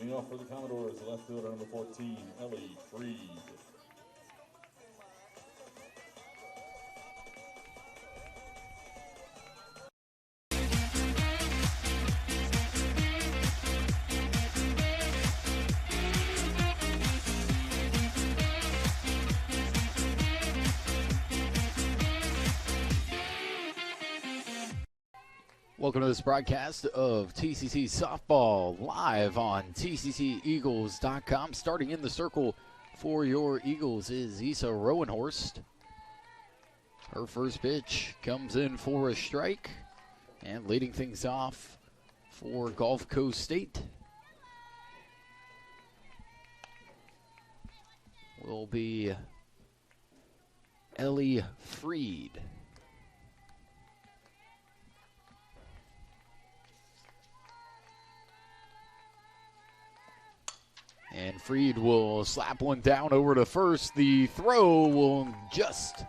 Leading off for the Commodores, left fielder number 14, Ellie Freed. Welcome to this broadcast of TCC Softball live on TCCEagles.com. Starting in the circle for your Eagles is Isa Rowenhorst. Her first pitch comes in for a strike, and leading things off for Gulf Coast State will be Ellie Freed. And Freed will slap one down over to first. The throw will just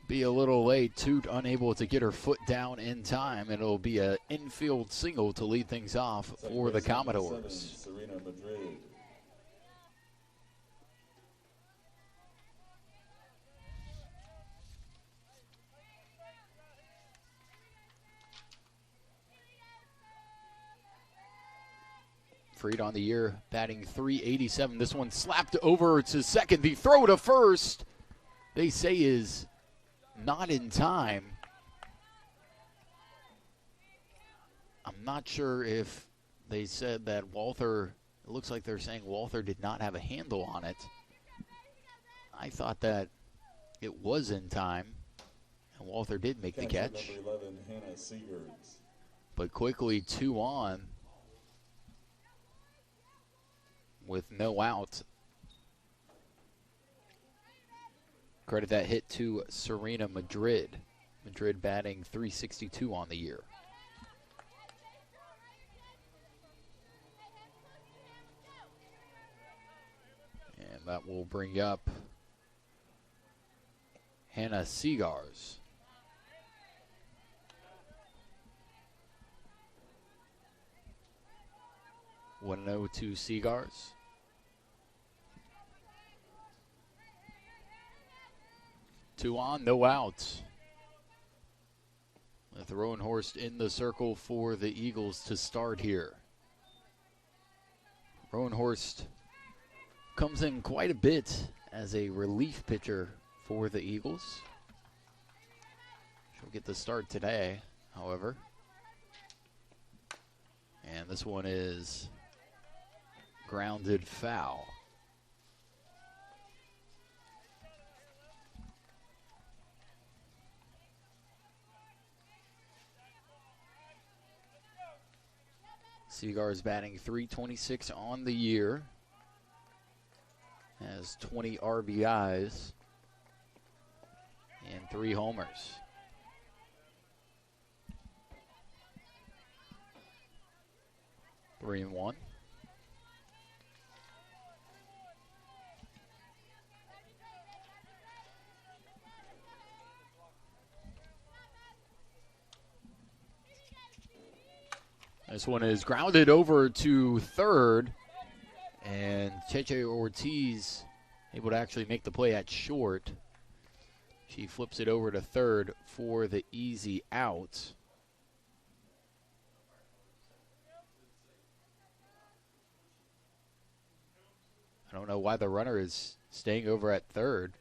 be a little late. Toot unable to get her foot down in time. It'll be an infield single to lead things off for the Commodores. Serena Madrid. Freed on the year, batting .387. This one slapped over to second. The throw to first, they say, is not in time. I'm not sure if they said that Walther, it looks like they're saying Walther did not have a handle on it. I thought that it was in time, and Walther did make the catch. Number 11, Hannah Seegers. But quickly 2 on. With no out. Credit that hit to Serena Madrid. Madrid batting .362 on the year. And that will bring up Hannah Seegers. One 1-0 to Seegers. Two on, no outs. With Rowenhorst in the circle for the Eagles to start here. Rowenhorst comes in quite a bit as a relief pitcher for the Eagles. She'll get the start today, however. And this one is grounded foul. Seegers batting .326 on the year. Has 20 RBIs and 3 homers. Three and one. This one is grounded over to third, and Cheche Ortiz able to actually make the play at short. She flips it over to third for the easy out. I don't know why the runner is staying over at third.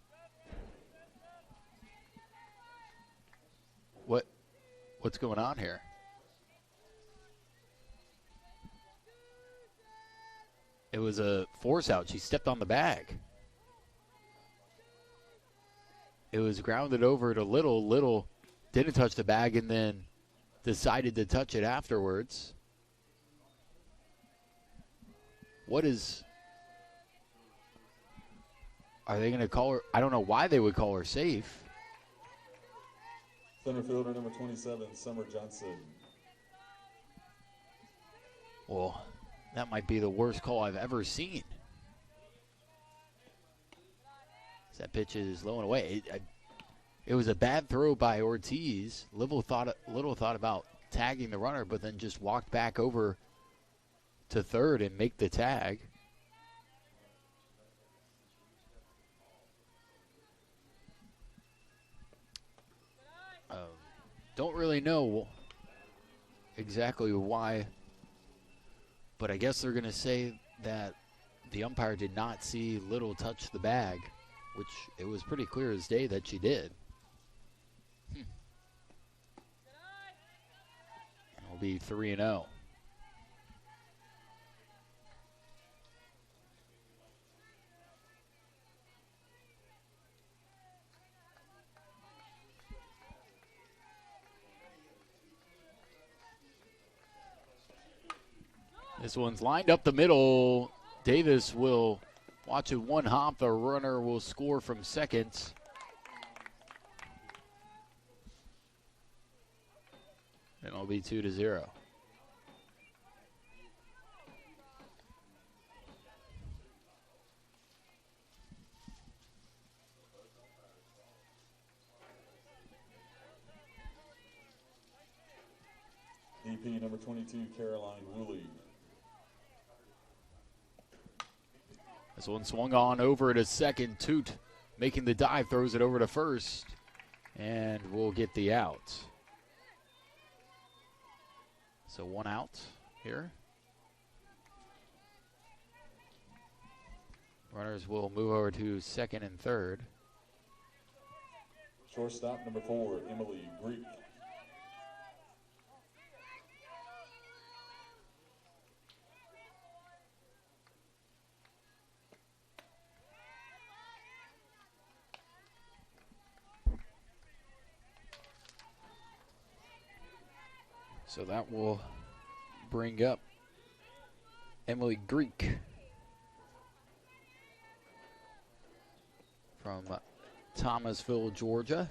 What's going on here? It was a force out. She stepped on the bag. It was grounded over to Little. Little didn't touch the bag and then decided to touch it afterwards. Are they going to call her? I don't know why they would call her safe. Center fielder number 27, Summer Johnson. Well, that might be the worst call I've ever seen. That pitch is low and away. It was a bad throw by Ortiz. Little thought about tagging the runner, but then just walked back over to third and make the tag. Don't really know exactly why, but I guess they're going to say that the umpire did not see Little touch the bag, which it was pretty clear as day that she did. It'll be 3-0. This one's lined up the middle. Davis will watch it one hop. The runner will score from second. And it'll be 2-0. EP number 22, Caroline Woolley. This one swung on over to second. Toot making the dive, throws it over to first, and we'll get the out. So one out here. Runners will move over to second and third. Shortstop number 4, Emily Greek. So that will bring up Emily Greek from Thomasville, Georgia.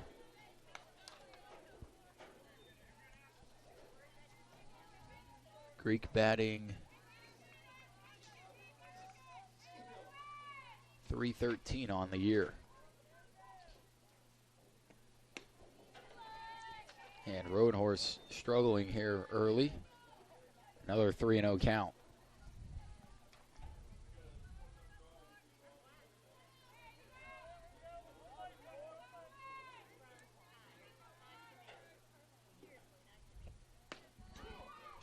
Greek batting .313 on the year. And Rowan Horse struggling here early. Another 3-0 count.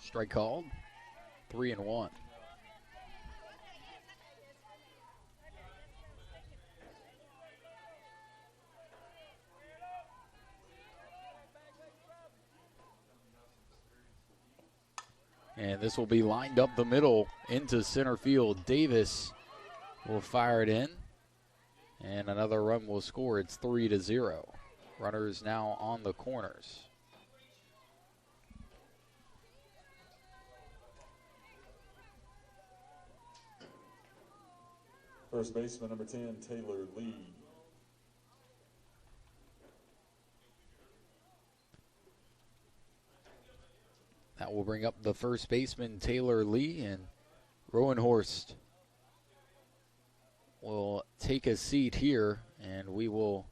Strike called. 3-1. And this will be lined up the middle into center field. Davis will fire it in, and another run will score. It's 3-0. Runners now on the corners. First baseman number 10, Taylor Lee. That will bring up the first baseman, Taylor Lee, and Rowan Horst will take a seat here, and we will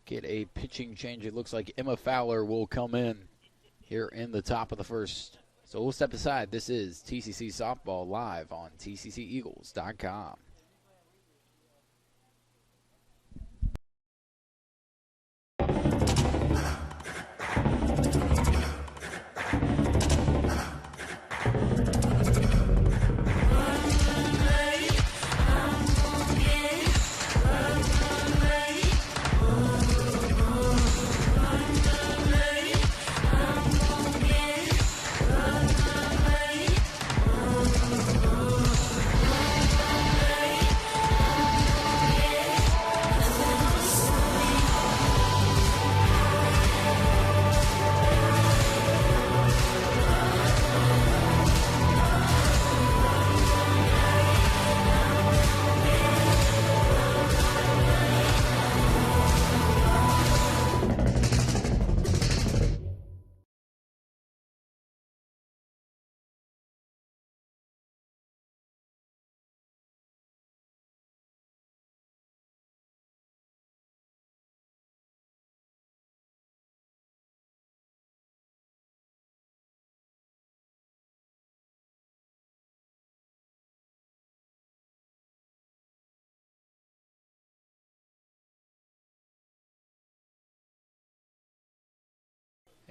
get a pitching change. It looks like Emma Fowler will come in here in the top of the first. So we'll step aside. This is TCC Softball live on TCCEagles.com.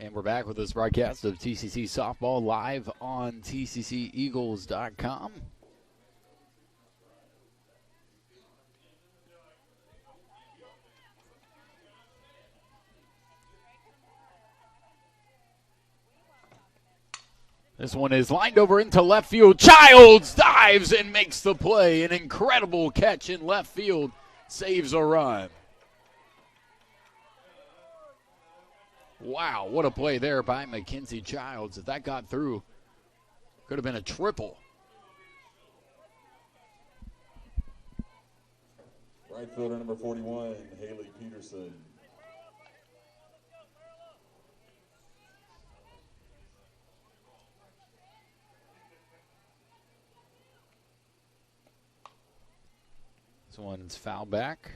And we're back with this broadcast of TCC Softball live on TCCEagles.com. This one is lined over into left field. Childs dives and makes the play. An incredible catch in left field. Saves a run. Wow, what a play there by Mackenzie Childs. If that got through, could have been a triple. Right fielder number 41, Haley Peterson. This one's foul back.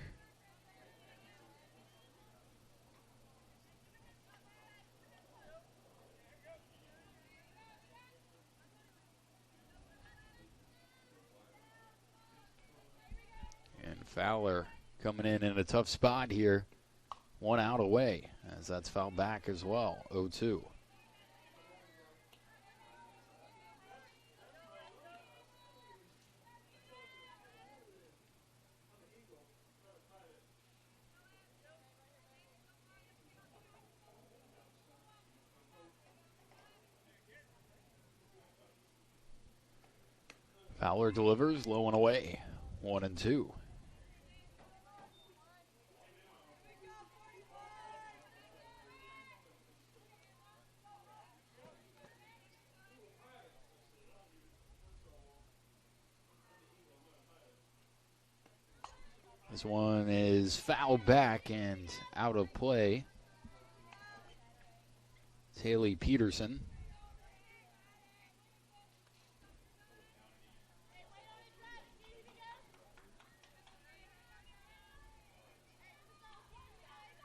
And Fowler coming in a tough spot here. 1 out away as that's fouled back as well. 0-2. Fowler delivers, low and away. 1-2. This one is fouled back and out of play. It's Haley Peterson.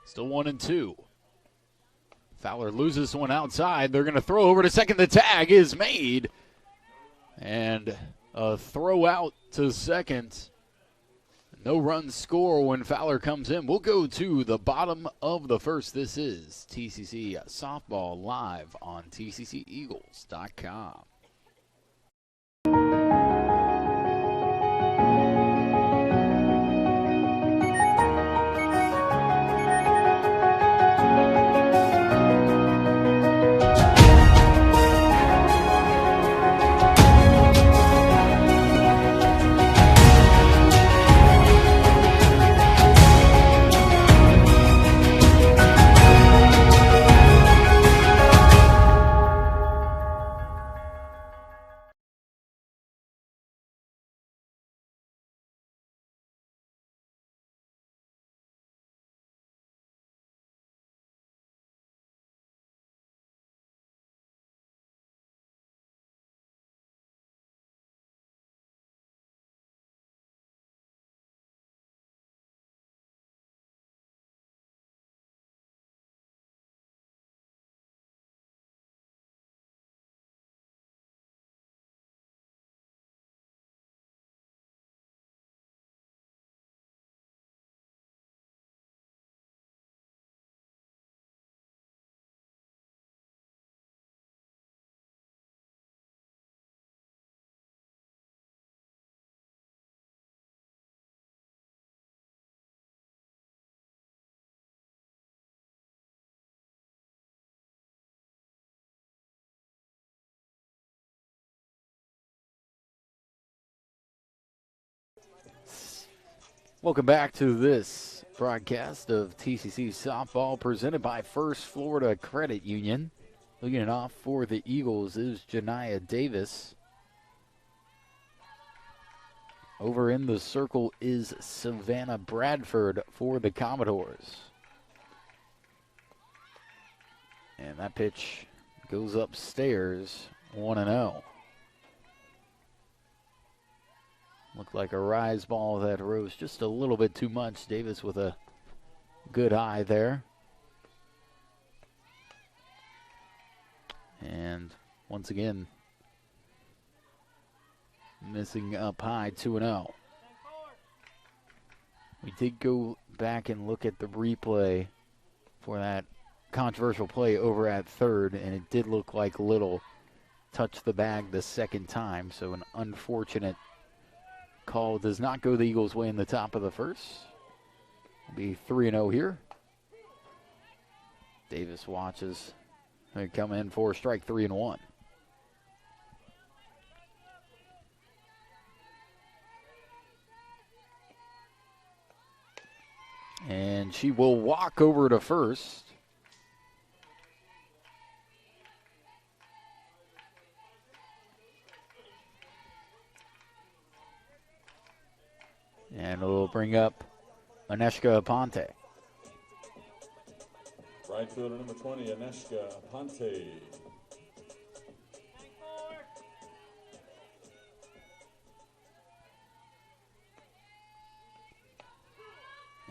Still 1-2. Fowler loses one outside. They're going to throw over to second. The tag is made. And a throw out to second. No run score when Fowler comes in. We'll go to the bottom of the first. This is TCC Softball live on TCCEagles.com. Welcome back to this broadcast of TCC Softball presented by First Florida Credit Union. Leading it off for the Eagles is Janiah Davis. Over in the circle is Savannah Bradford for the Commodores. And that pitch goes upstairs, 1-0. Looked like a rise ball that rose just a little bit too much. Davis with a good eye there. And once again, missing up high, 2-0. We did go back and look at the replay for that controversial play over at third, and it did look like Little touched the bag the second time, so an unfortunate call does not go the Eagles' way in the top of the first. It'll be 3-0 here. Davis watches. They come in for a strike, 3-1. And she will walk over to first. And it'll bring up Aneshka Aponte. Right fielder number 20, Aneshka Aponte.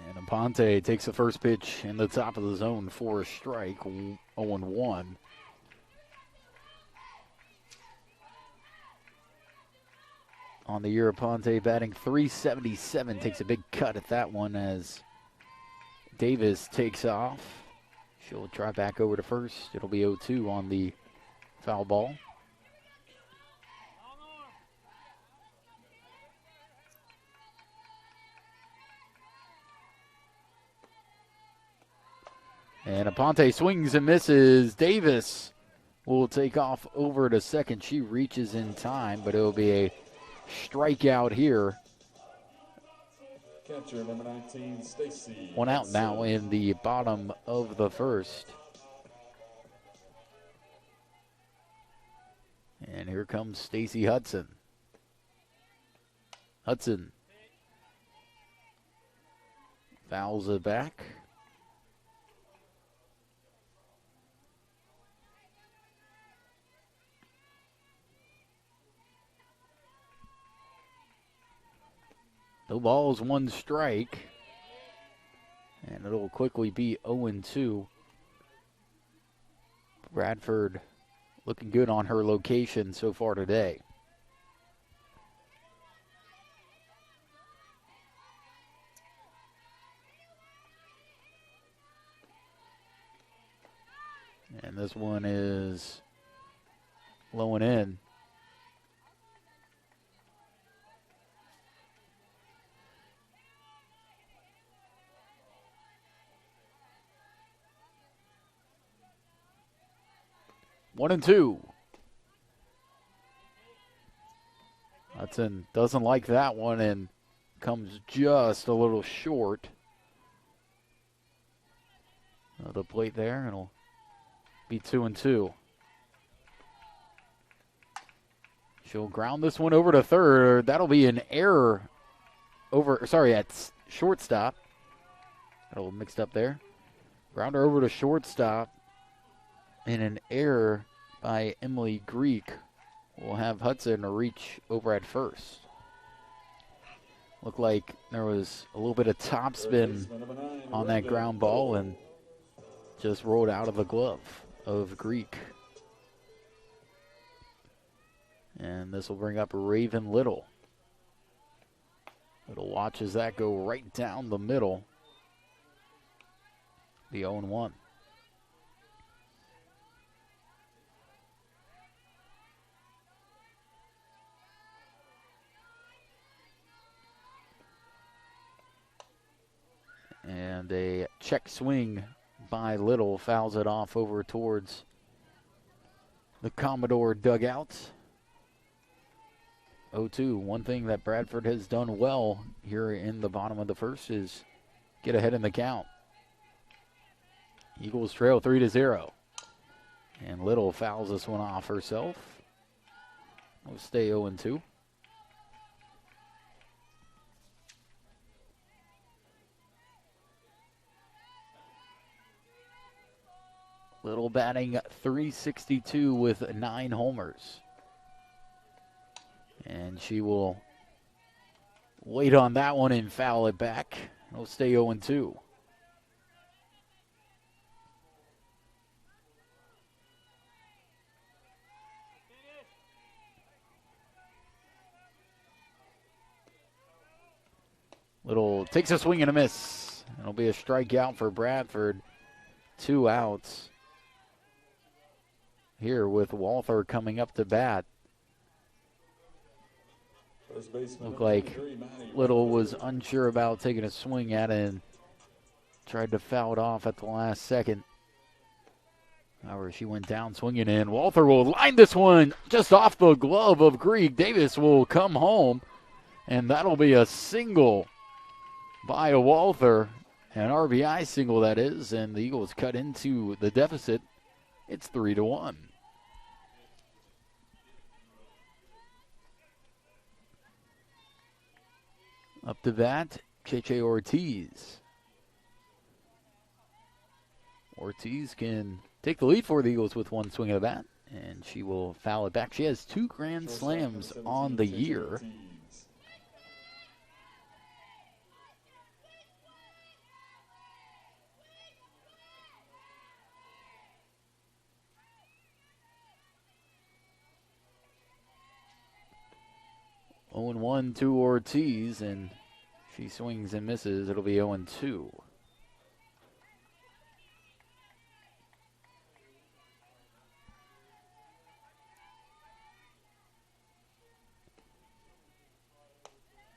And Aponte takes the first pitch in the top of the zone for a strike, 0-1. On the year, Aponte batting .377, takes a big cut at that one as Davis takes off. She'll try back over to first. It'll be 0-2 on the foul ball. And Aponte swings and misses. Davis will take off over to second. She reaches in time, but it'll be a strikeout here. Catcher number 19, Stacy. One out now in the bottom of the first. And here comes Stacy Hudson. Hudson fouls it back. No balls, one strike. And it'll quickly be 0-2. Bradford looking good on her location so far today. And this one is low and in. 1-2. Hudson doesn't like that one and comes just a little short of the plate there. It'll be 2-2. She'll ground this one over to third. That'll be an error at shortstop. Got a little mixed up there. Grounder over to shortstop. And an error by Emily Greek will have Hudson reach over at first. Looked like there was a little bit of topspin on that ground ball and just rolled out of the glove of Greek. And this will bring up Raven Little. Little watches that go right down the middle. The 0-1. And a check swing by Little fouls it off over towards the Commodore dugout. 0-2. One thing that Bradford has done well here in the bottom of the first is get ahead in the count. Eagles trail 3-0. And Little fouls this one off herself. We'll stay 0-2. Little batting .362 with 9 homers. And she will wait on that one and foul it back. It'll stay 0-2. Little takes a swing and a miss. It'll be a strikeout for Bradford. 2 outs here with Walther coming up to bat. First baseman, Looked number like 23, Matty. Little was unsure about taking a swing at it and tried to foul it off at the last second. However, she went down swinging in. Walther will line this one just off the glove of Grieg. Davis will come home, and that'll be a single by Walther. An RBI single, that is, and the Eagles cut into the deficit. It's 3-1. Up to bat, Cheche Ortiz. Ortiz can take the lead for the Eagles with 1 swing of the bat, and she will foul it back. She has 2 grand slams on the year. Oh, 0-1 to Ortiz, and she swings and misses. It'll be 0-2.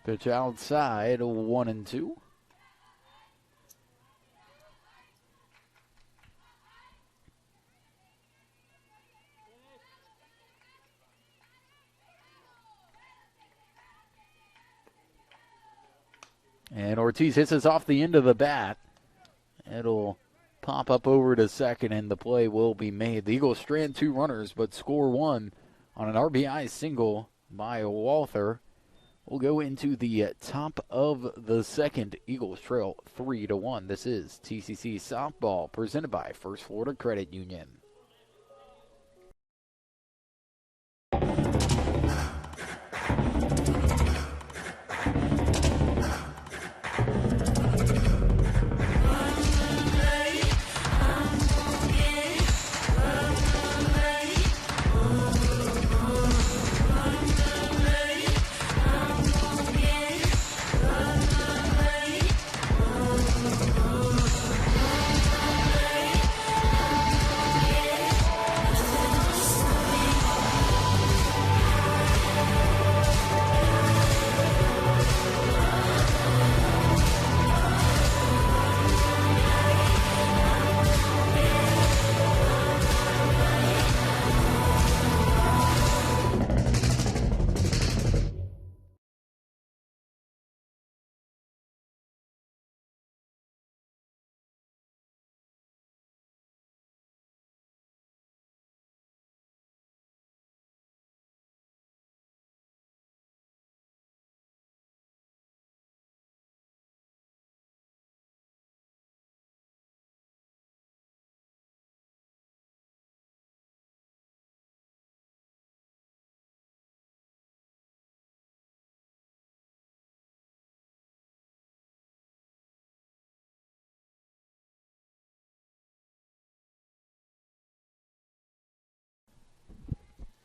Pitch outside, 1-2. And Ortiz hits us off the end of the bat. It'll pop up over to second, and the play will be made. The Eagles strand 2 runners, but score 1 on an RBI single by Walther. We'll go into the top of the second. Eagles trail 3-1. This is TCC Softball presented by First Florida Credit Union.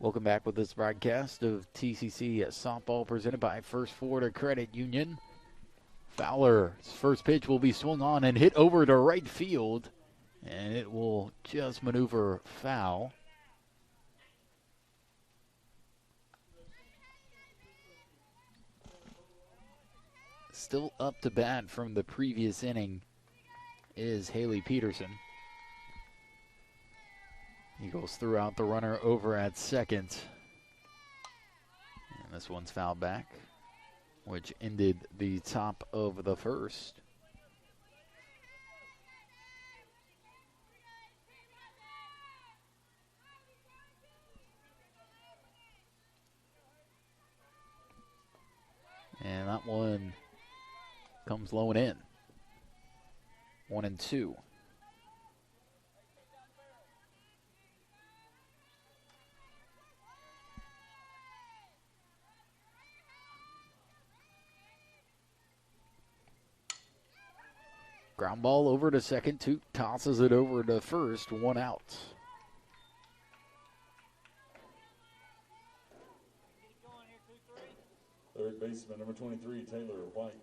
Welcome back with this broadcast of TCC Softball presented by First Florida Credit Union. Fowler's first pitch will be swung on and hit over to right field, and it will just maneuver foul. Still up to bat from the previous inning is Haley Peterson. Eagles threw out the runner over at second. And this one's fouled back, which ended the top of the first. And that one comes low and in. 1-2. Ground ball over to second. Toot tosses it over to first. 1 out. Third baseman, number 23, Taylor White.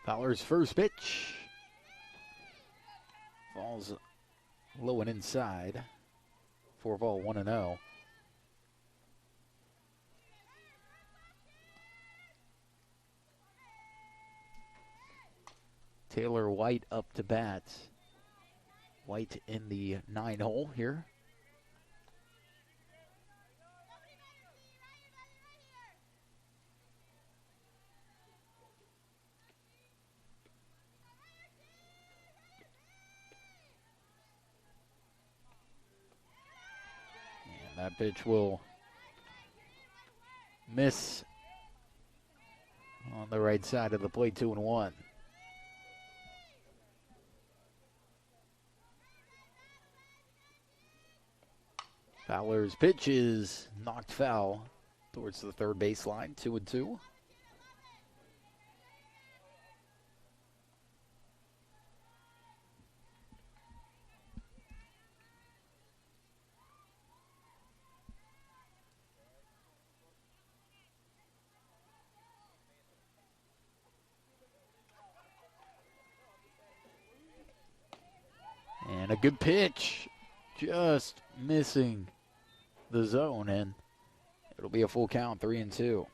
Fowler's first pitch falls low and inside. 4-ball, 1-0. Taylor White up to bat. White in the 9-hole here. And that pitch will miss on the right side of the plate, 2-1. Fowler's pitch is knocked foul towards the third baseline, 2-2. And a good pitch, just missing the zone, and it'll be a full count, 3-2.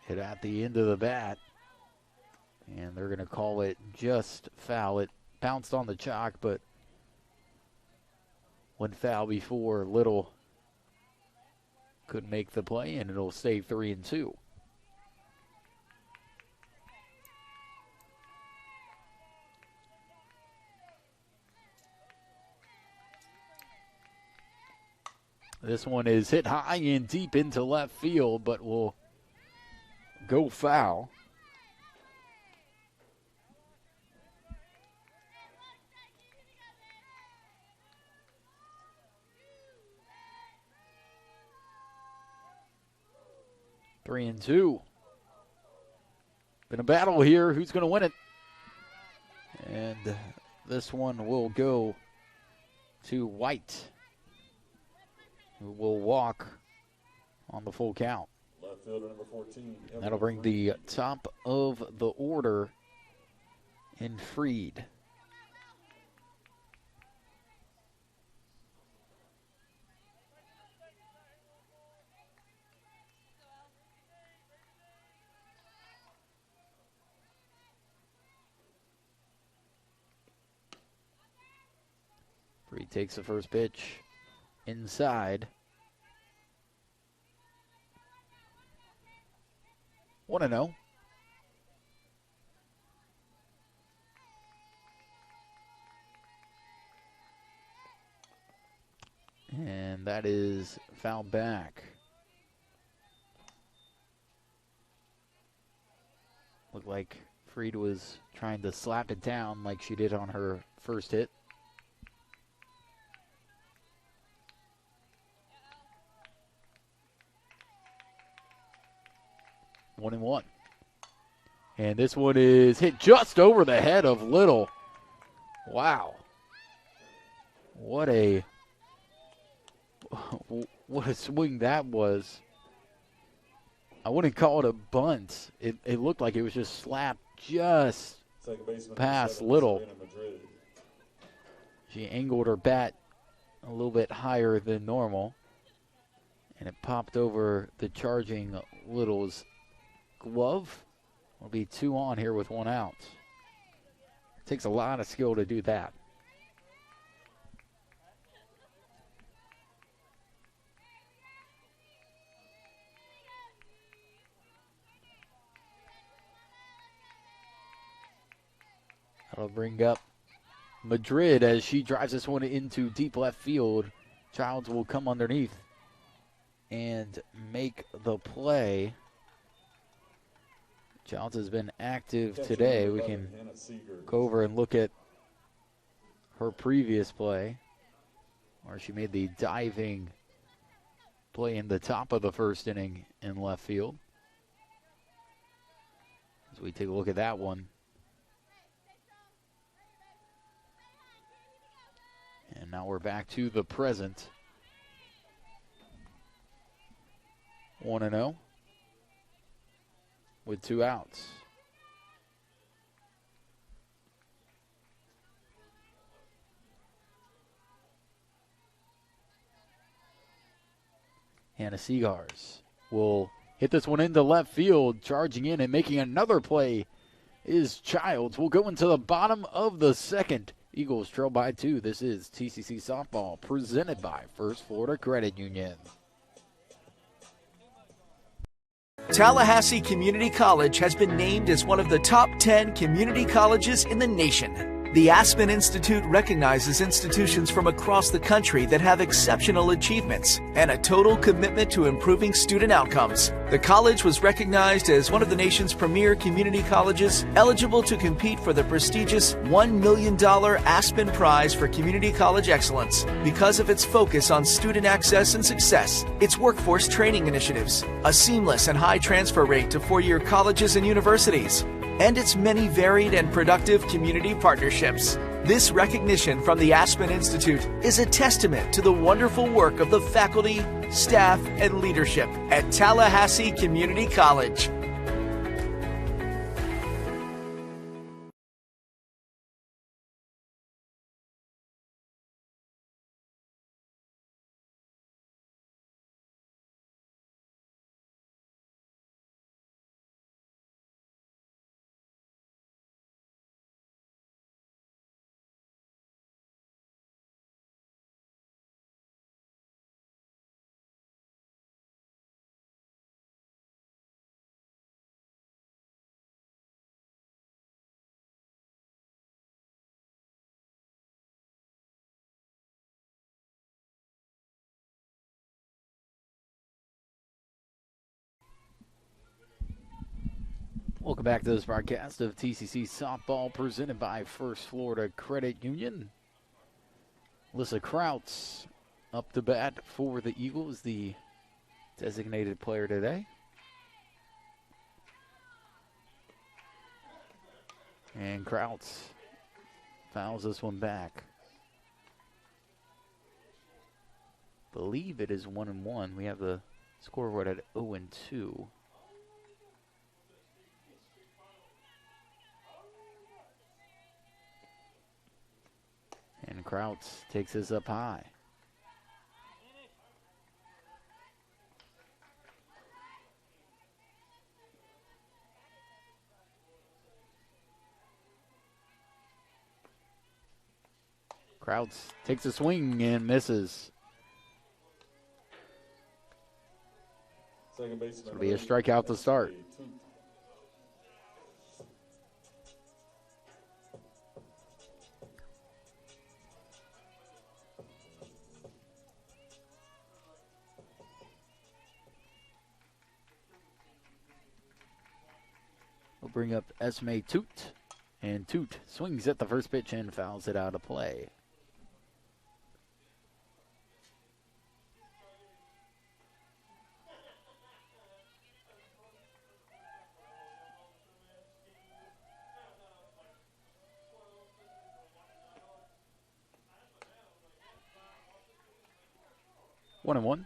Hit at the end of the bat, and they're going to call it just foul. It bounced on the chalk, but went foul before Little could make the play, and it'll stay 3-2. This one is hit high and deep into left field, but will go foul. Three and two. Been a battle here. Who's going to win it? And this one will go to White, who will walk on the full count. Left fielder number 14. That'll bring the top of the order in Freed. Freed takes the first pitch inside. 1-0. And that is fouled back. Looked like Freed was trying to slap it down like she did on her first hit. One and one. And this one is hit just over the head of Little. Wow. What a swing that was. I wouldn't call it a bunt. It looked like it was just slapped just past Little. She angled her bat a little bit higher than normal, and it popped over the charging Little's glove. Will be 2 on here with 1 out. Takes a lot of skill to do that. That'll bring up Madrid as she drives this one into deep left field. Childs will come underneath and make the play. Childs has been active today. We can go over and look at her previous play where she made the diving play in the top of the first inning in left field. As we take a look at that one. And Now we're back to the present. 1-0 with 2 outs. Hannah Seagars will hit this one into left field. Charging in and making another play is Childs. We'll go into the bottom of the second. Eagles trail by 2. This is TCC Softball presented by First Florida Credit Union. Tallahassee Community College has been named as one of the top 10 community colleges in the nation. The Aspen Institute recognizes institutions from across the country that have exceptional achievements and a total commitment to improving student outcomes. The college was recognized as one of the nation's premier community colleges, eligible to compete for the prestigious $1 million Aspen Prize for Community College Excellence because of its focus on student access and success, its workforce training initiatives, a seamless and high transfer rate to four-year colleges and universities, and its many varied and productive community partnerships. This recognition from the Aspen Institute is a testament to the wonderful work of the faculty, staff, and leadership at Tallahassee Community College. Welcome back to this broadcast of TCC Softball presented by First Florida Credit Union. Alyssa Krauts up to bat for the Eagles, the designated player today. And Krauts fouls this one back. Believe it is 1-1. We have the scoreboard at 0-2. And Krauts takes this up high. Krauts takes a swing and misses. Second baseman. It'll be a strikeout to start. We'll bring up Esme Toot. And Toot swings at the first pitch and fouls it out of play. One and one.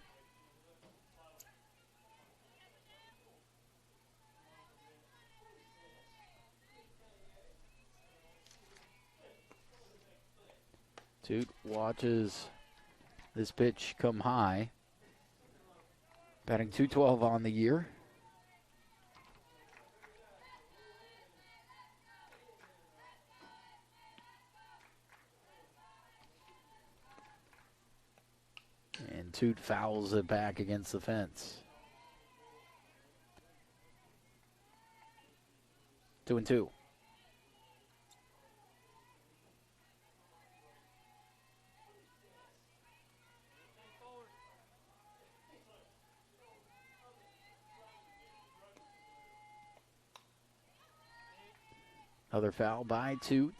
Toot watches this pitch come high. Batting .212 on the year. And Toot fouls it back against the fence. 2-2. Another foul by Toot.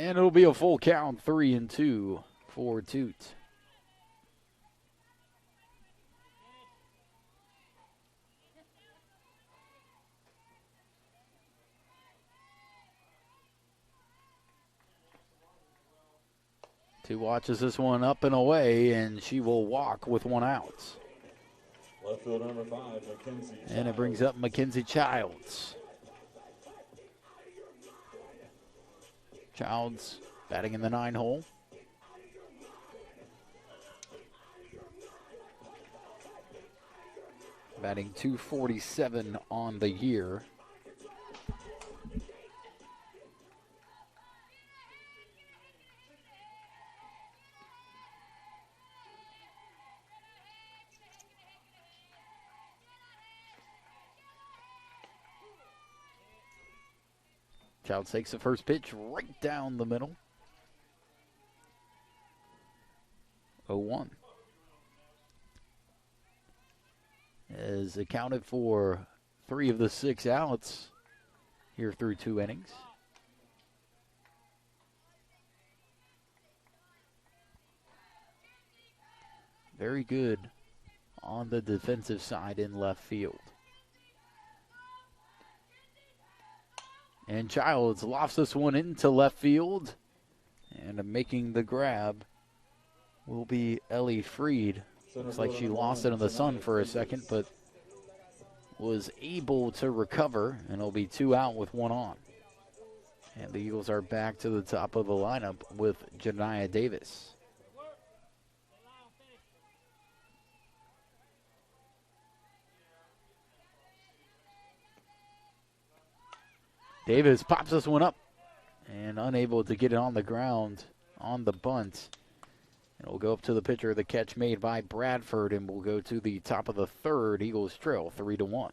And it'll be a full count, 3-2 for Toot. Toot watches this one up and away, and she will walk with one out. Left field number 5, Mackenzie. And it brings up Mackenzie Childs. Childs batting in the 9 hole. Batting .247 on the year. Childs takes the first pitch right down the middle. 0-1. Has accounted for 3 of the 6 outs here through 2 innings. Very good on the defensive side in left field. And Childs lofts this one into left field. And making the grab will be Ellie Freed. Looks like she lost it in the sun for a second, but was able to recover. And it'll be 2 out with 1 on. And the Eagles are back to the top of the lineup with Janiyah Davis. Davis pops this one up and unable to get it on the ground on the bunt. And we'll go up to the pitcher. The catch made by Bradford, and we'll go to the top of the 3rd. Eagles trail 3-1.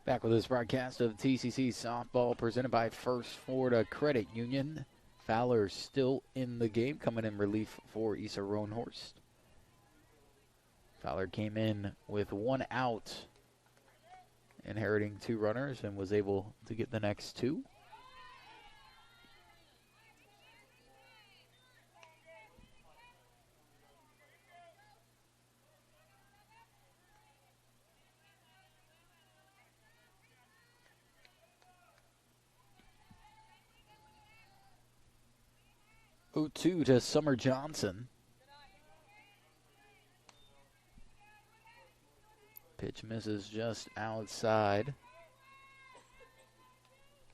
Back with this broadcast of TCC softball presented by First Florida Credit Union. Fowler still in the game, coming in relief for Issa Roanhorst. Fowler came in with 1 out, inheriting 2 runners, and was able to get the next 2. .2 to Summer Johnson. Pitch misses just outside.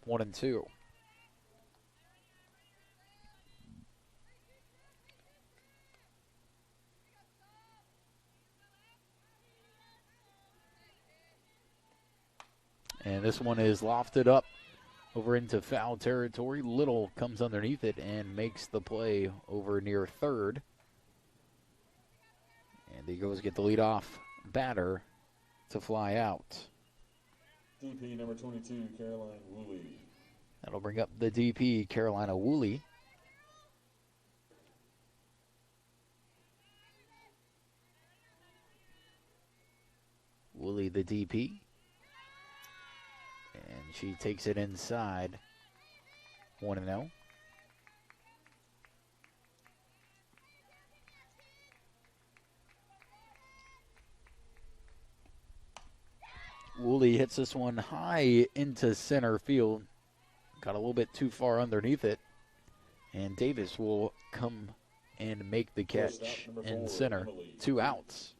1-2. And this one is lofted up over into foul territory. Little comes underneath it and makes the play over near 3rd. And the Eagles get the leadoff batter to fly out. DP number 22, Caroline Woolley. That'll bring up the DP, Carolina Woolley. Woolley, the DP. And she takes it inside. 1-0. Woolley hits this one high into center field. Got a little bit too far underneath it. And Davis will come and make the catch in center. 2 outs.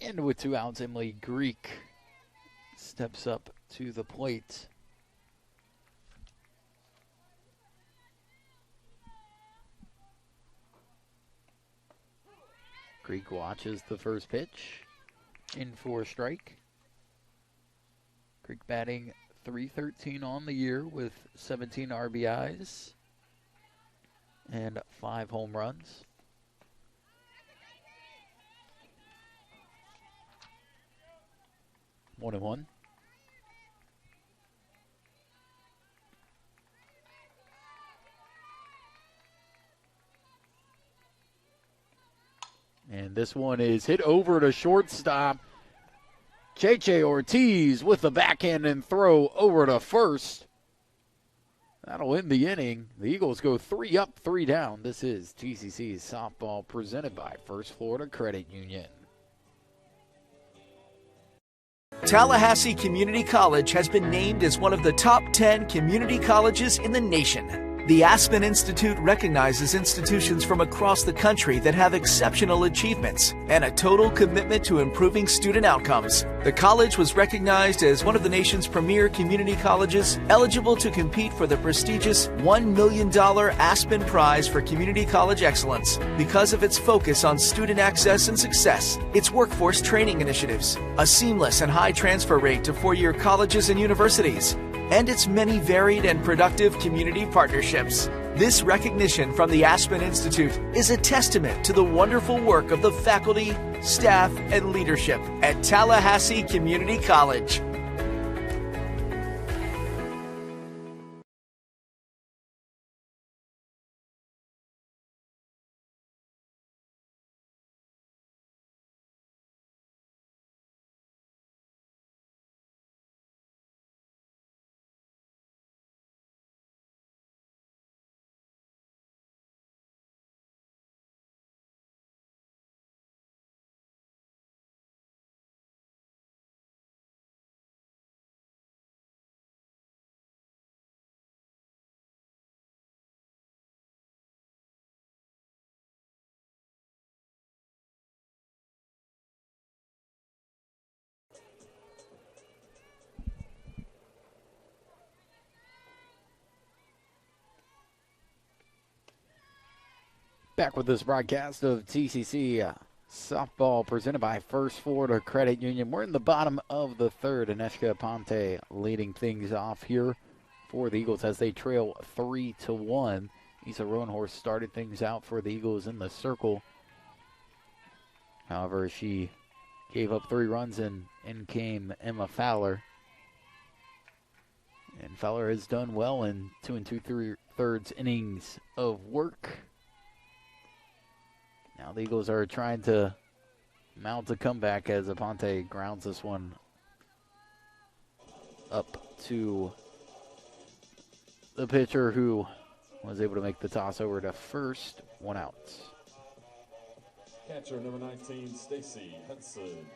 And with 2 outs, Emily Greek steps up to the plate. Greek watches the first pitch. In for a strike. Greek batting .313 on the year with 17 RBIs and 5 home runs. One and one. And this one is hit over to shortstop. Cheche Ortiz with the backhand and throw over to first. That'll end the inning. The Eagles go 3 up, 3 down. This is TCC softball presented by First Florida Credit Union. Tallahassee Community College has been named as one of the top 10 community colleges in the nation. The Aspen Institute recognizes institutions from across the country that have exceptional achievements and a total commitment to improving student outcomes. The college was recognized as one of the nation's premier community colleges eligible to compete for the prestigious $1 million Aspen Prize for Community College Excellence because of its focus on student access and success, its workforce training initiatives, a seamless and high transfer rate to four-year colleges and universities, and its many varied and productive community partnerships. This recognition from the Aspen Institute is a testament to the wonderful work of the faculty, staff, and leadership at Tallahassee Community College. Back with this broadcast of TCC softball presented by First Florida Credit Union. We're in the bottom of the third. Aneshka Ponte leading things off here for the Eagles as they trail 3-1. Isa Roanhorse started things out for the Eagles in the circle. However, she gave up 3 runs and in came Emma Fowler. And Fowler has done well in 2 2/3 innings of work. Now the Eagles are trying to mount a comeback as Aponte grounds this one up to the pitcher who was able to make the toss over to first. 1 out. Catcher number 19, Stacy Hudson.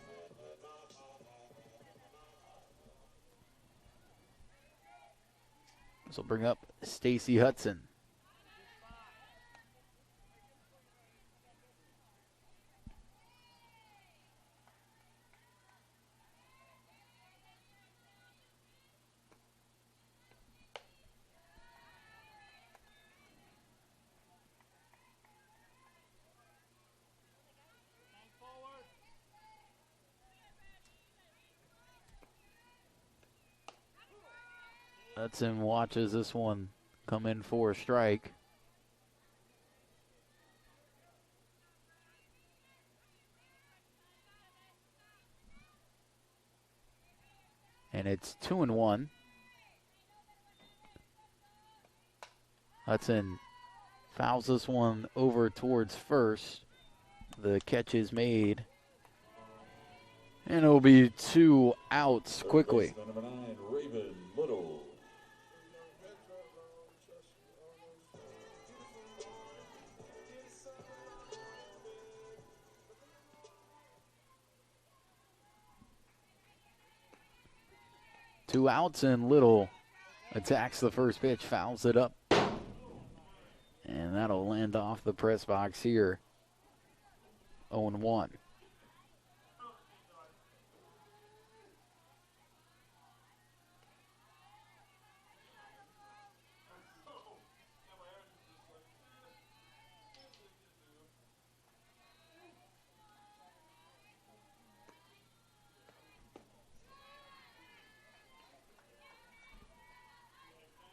This will bring up Stacy Hudson. Hudson watches this one come in for a strike. And it's 2-1. Hudson fouls this one over towards first. The catch is made. And it'll be 2 outs quickly. Number 9, Raven Little. Two outs, and Little attacks the first pitch, fouls it up. And that'll land off the press box here. 0-1.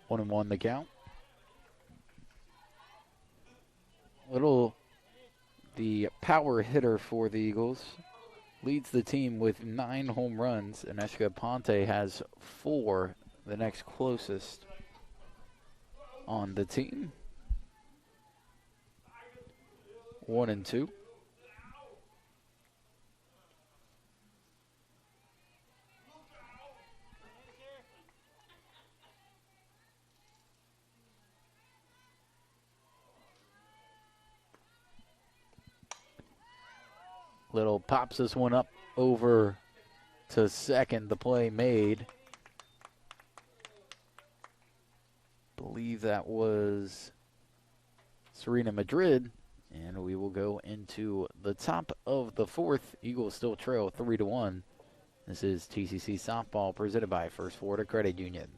One and one the count. Little, the power hitter for the Eagles, leads the team with 9 home runs, and Eshka Ponte has 4, the next closest on the team. 1 and 2. Little pops this one up over to second. The play made. Believe that was Serena Madrid. And we will go into the top of the 4th. Eagles still trail 3-1. This is TCC Softball presented by First Florida Credit Union.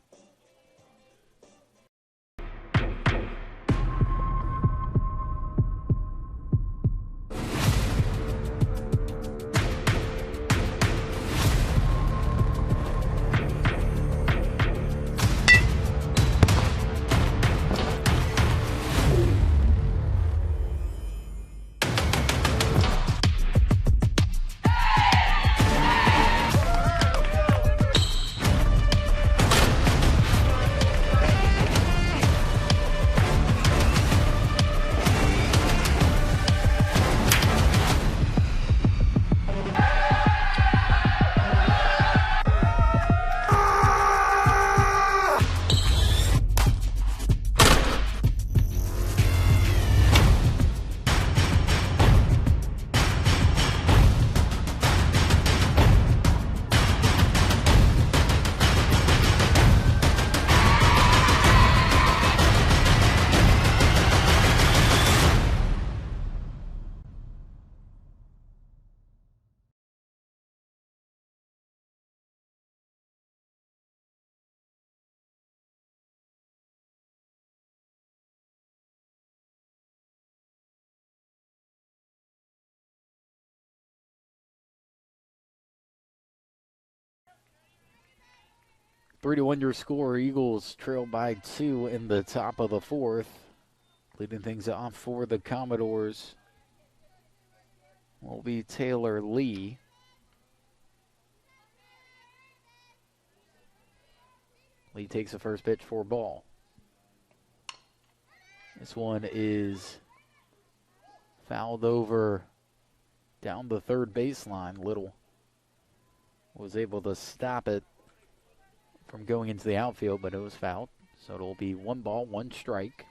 Three to 1 your score. Eagles trail by 2 in the top of the 4th. Leading things off for the Commodores will be Taylor Lee. Lee takes the first pitch for a ball. This one is fouled over down the third baseline. Little was able to stop it from going into the outfield, but it was fouled. So it'll be 1 ball, 1 strike.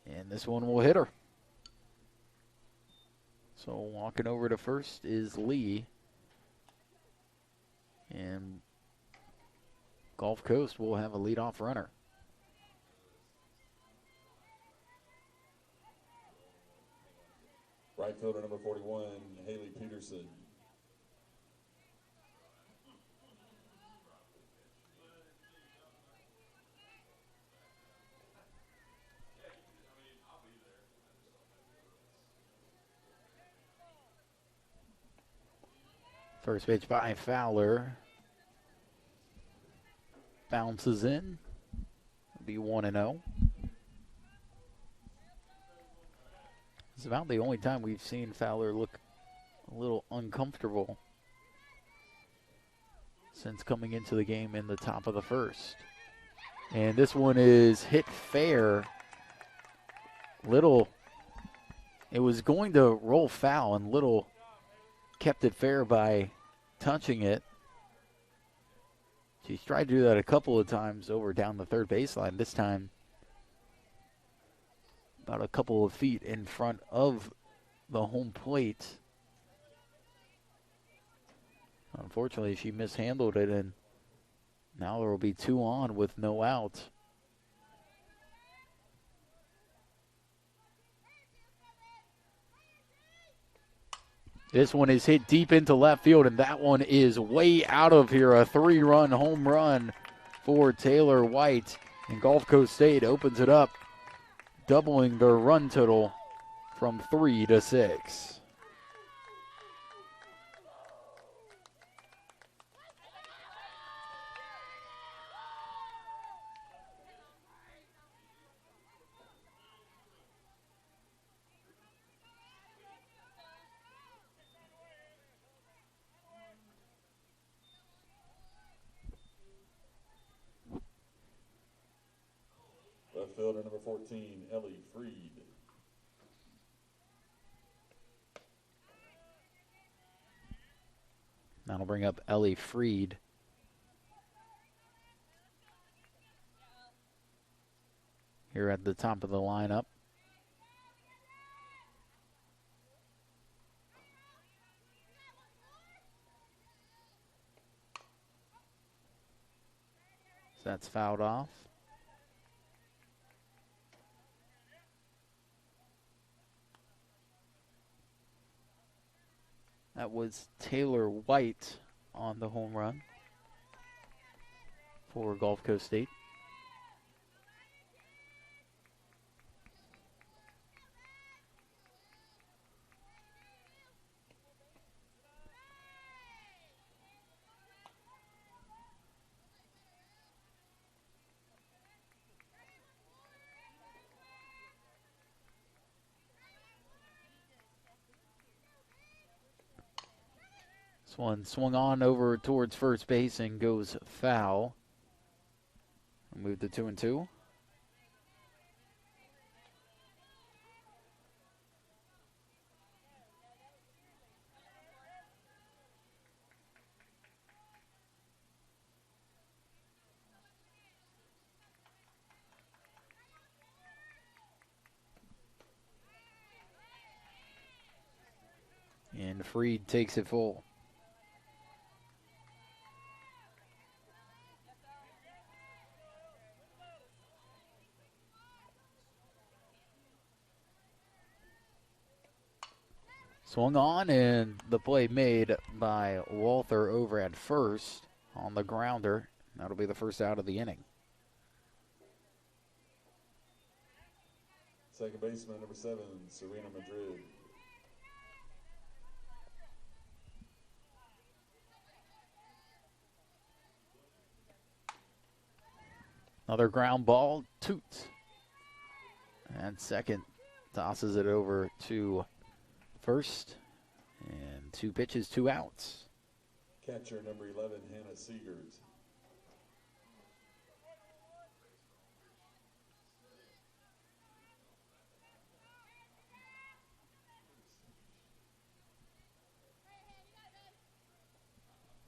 And this one will hit her. So walking over to first is Lee. And Gulf Coast will have a leadoff runner. Right fielder number 41, Haley Peterson. First pitch by Fowler. Bounces in. It'll be 1-0. It's about the only time we've seen Fowler look a little uncomfortable since coming into the game in the top of the first. And this one is hit fair. Little, it was going to roll foul, and Little kept it fair by touching it. She's tried to do that a couple of times over down the third baseline. This time, about a couple of feet in front of the home plate. Unfortunately, she mishandled it, and now there will be 2 on with no out. This one is hit deep into left field, and that one is way out of here. A 3-run home run for Taylor White. And Gulf Coast State opens it up, doubling their run total from 3 to 6. Left fielder number 14, Ellie Freed. That'll bring up Ellie Freed. Here at the top of the lineup. So that's fouled off. That was Taylor White on the home run for Gulf Coast State. This one swung on over towards first base and goes foul. Move to 2-2. And Freed takes it full. Swung on, and the play made by Walther over at first on the grounder. That'll be the first out of the inning. Second baseman number 7, Serena Madrid. Another ground ball, toot. And second tosses it over to first, and 2 pitches, 2 outs. Catcher number 11, Hannah Seegers.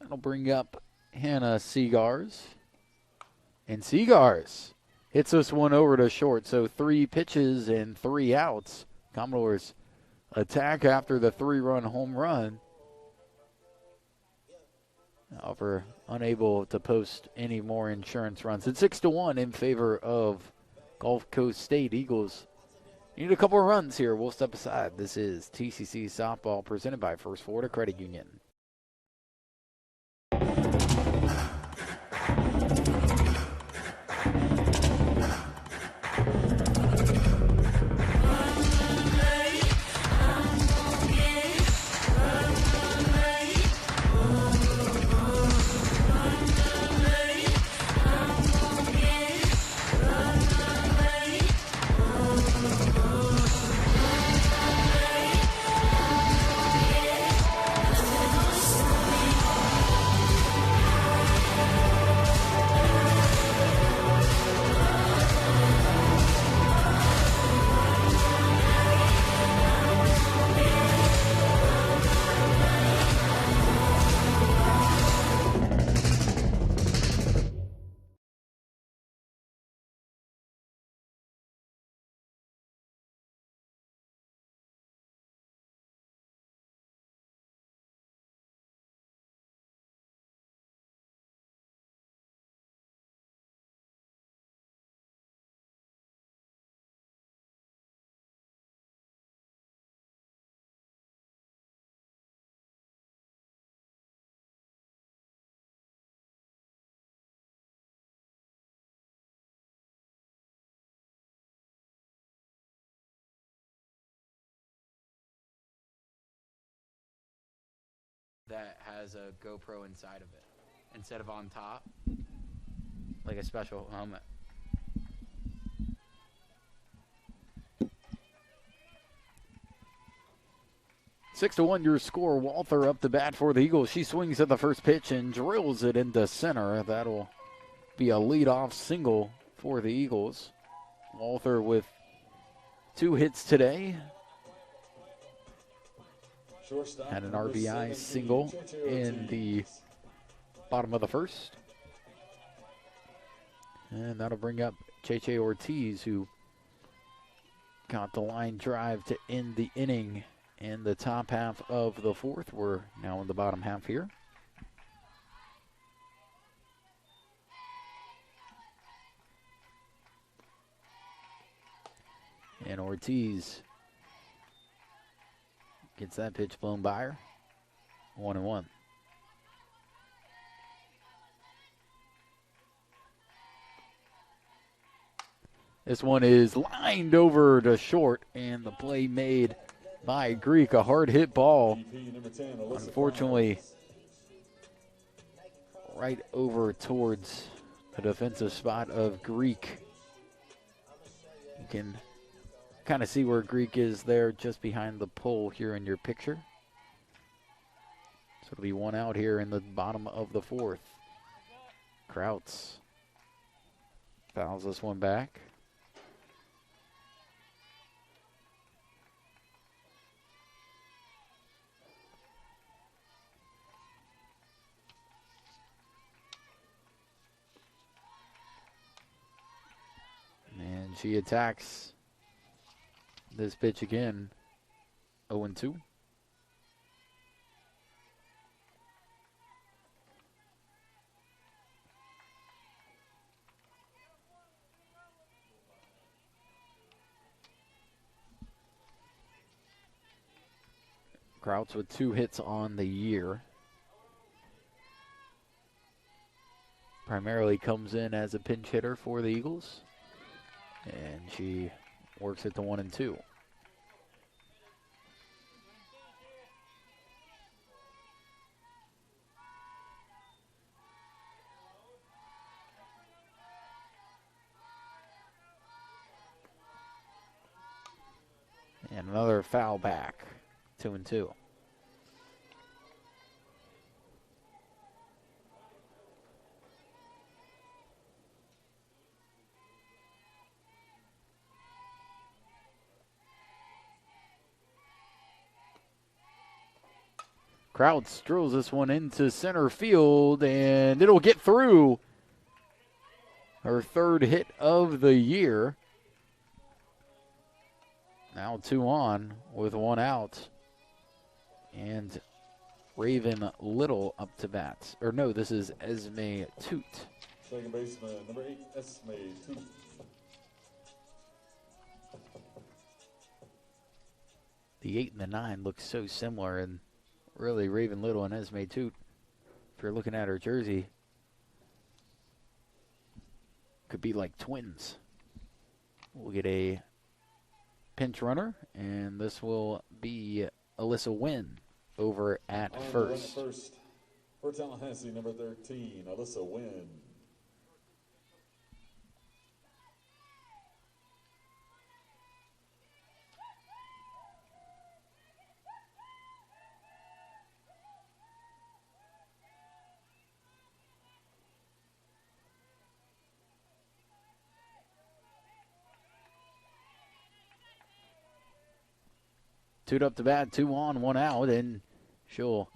That'll bring up Hannah Seegars. And Seegars hits this one over to short, so 3 pitches and 3 outs. Commodores attack after the 3-run home run. However, unable to post any more insurance runs. It's 6-1 in favor of Gulf Coast State. Eagles need a couple of runs here. We'll step aside. This is TCC Softball presented by First Florida Credit Union. that has a GoPro inside of it instead of on top, like a special helmet. 6-1 your score. Walther up the bat for the Eagles. She swings at the first pitch and drills it into center. That'll be a leadoff single for the Eagles. Walther with 2 hits today. Had an RBI single in the bottom of the first. And that'll bring up Cheche Ortiz, who got the line drive to end the inning in the top half of the fourth. We're now in the bottom half here. And Ortiz gets that pitch blown by her. 1-1. This one is lined over to short, and the play made by Greek. A hard hit ball. Unfortunately, right over towards the defensive spot of Greek. You can kind of see where Greek is there just behind the pole here in your picture. So it'll be 1 out here in the bottom of the fourth. Krauts fouls this one back. And she attacks this pitch again. 0-2. Krauts with 2 hits on the year. Primarily comes in as a pinch hitter for the Eagles. And she works at the 1-2. And another foul back. 2-2. Krauts drills this one into center field, and it'll get through. Her 3rd hit of the year. Now 2 on with 1 out. And Raven Little up to bat. Or no, this is Esme Toot. Second baseman, number 8, Esme Toot. The 8 and the 9 look so similar, and really Raven Little and Esme Toot, if you're looking at her jersey, could be like twins. We'll get a pinch runner, and this will be Alyssa Wynn over at first. For Tallahassee, number 13, Alyssa Wynn. Toot up to bat, 2 on, 1 out, and she'll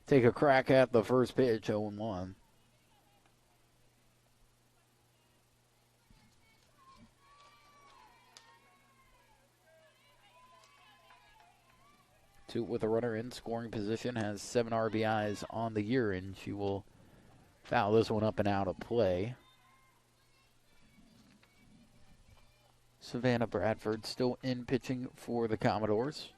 take a crack at the first pitch, 0-1. Toot with a runner in scoring position, has 7 RBIs on the year, and she will foul this one up and out of play. Savannah Bradford still in pitching for the Commodores.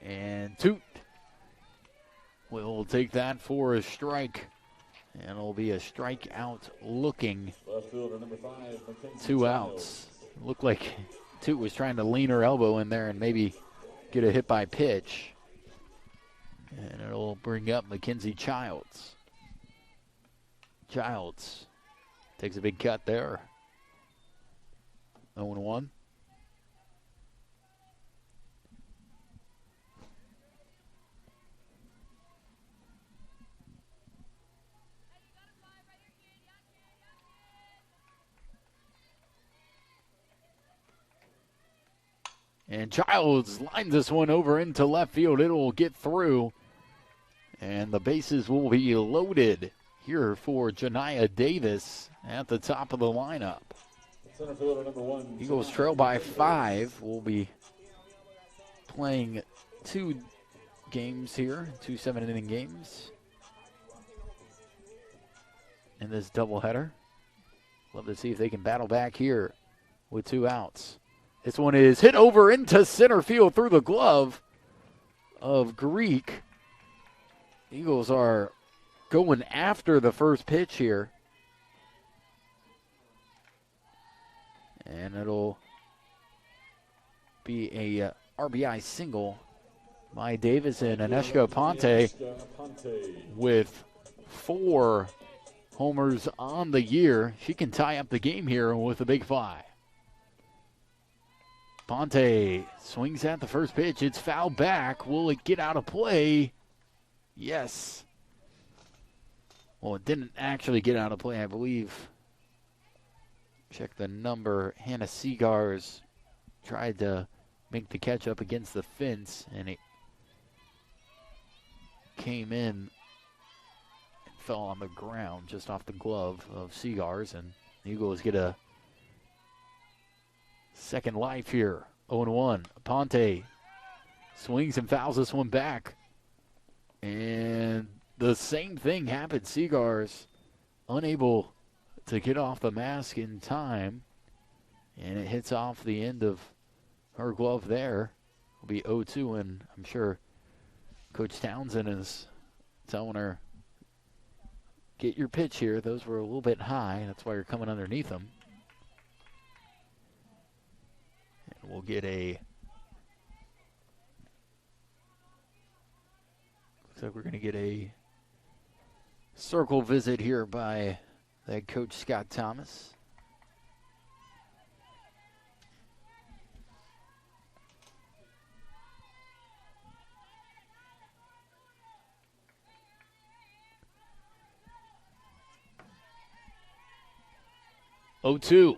And Toot will take that for a strike. And it'll be a strikeout looking. Left fielder number 5, Mackenzie 2 Childs. outs. Looked like Toot was trying to lean her elbow in there and maybe get a hit by pitch. And it'll bring up Mackenzie Childs. Childs takes a big cut there. 0-1. And Childs lines this one over into left field. It will get through. And the bases will be loaded here for Janiyah Davis at the top of the lineup. Center fielder number 1. Eagles trail by 5. We'll be playing 2 games here, 2 7-inning games in this doubleheader. Love to see if they can battle back here with 2 outs. This one is hit over into center field through the glove of Greek. Eagles are going after the first pitch here. And it'll be a RBI single by Davis, and Aneshka Ponte with 4 homers on the year. She can tie up the game here with a big fly. Ponte swings at the first pitch. It's fouled back. Will it get out of play? Yes. Well, it didn't actually get out of play, I believe. Check the number. Hannah Seagars tried to make the catch up against the fence, and it came in and fell on the ground just off the glove of Seagars, and the Eagles get a second life here. 0-1. Ponte swings and fouls this one back. And the same thing happened. Seagars unable to get off the mask in time. And it hits off the end of her glove there. It'll be 0-2, and I'm sure Coach Townsend is telling her, get your pitch here. Those were a little bit high. That's why you're coming underneath them. And we'll get a... Looks like we're going to get a circle visit here by head coach Scott Thomas. Oh, 2.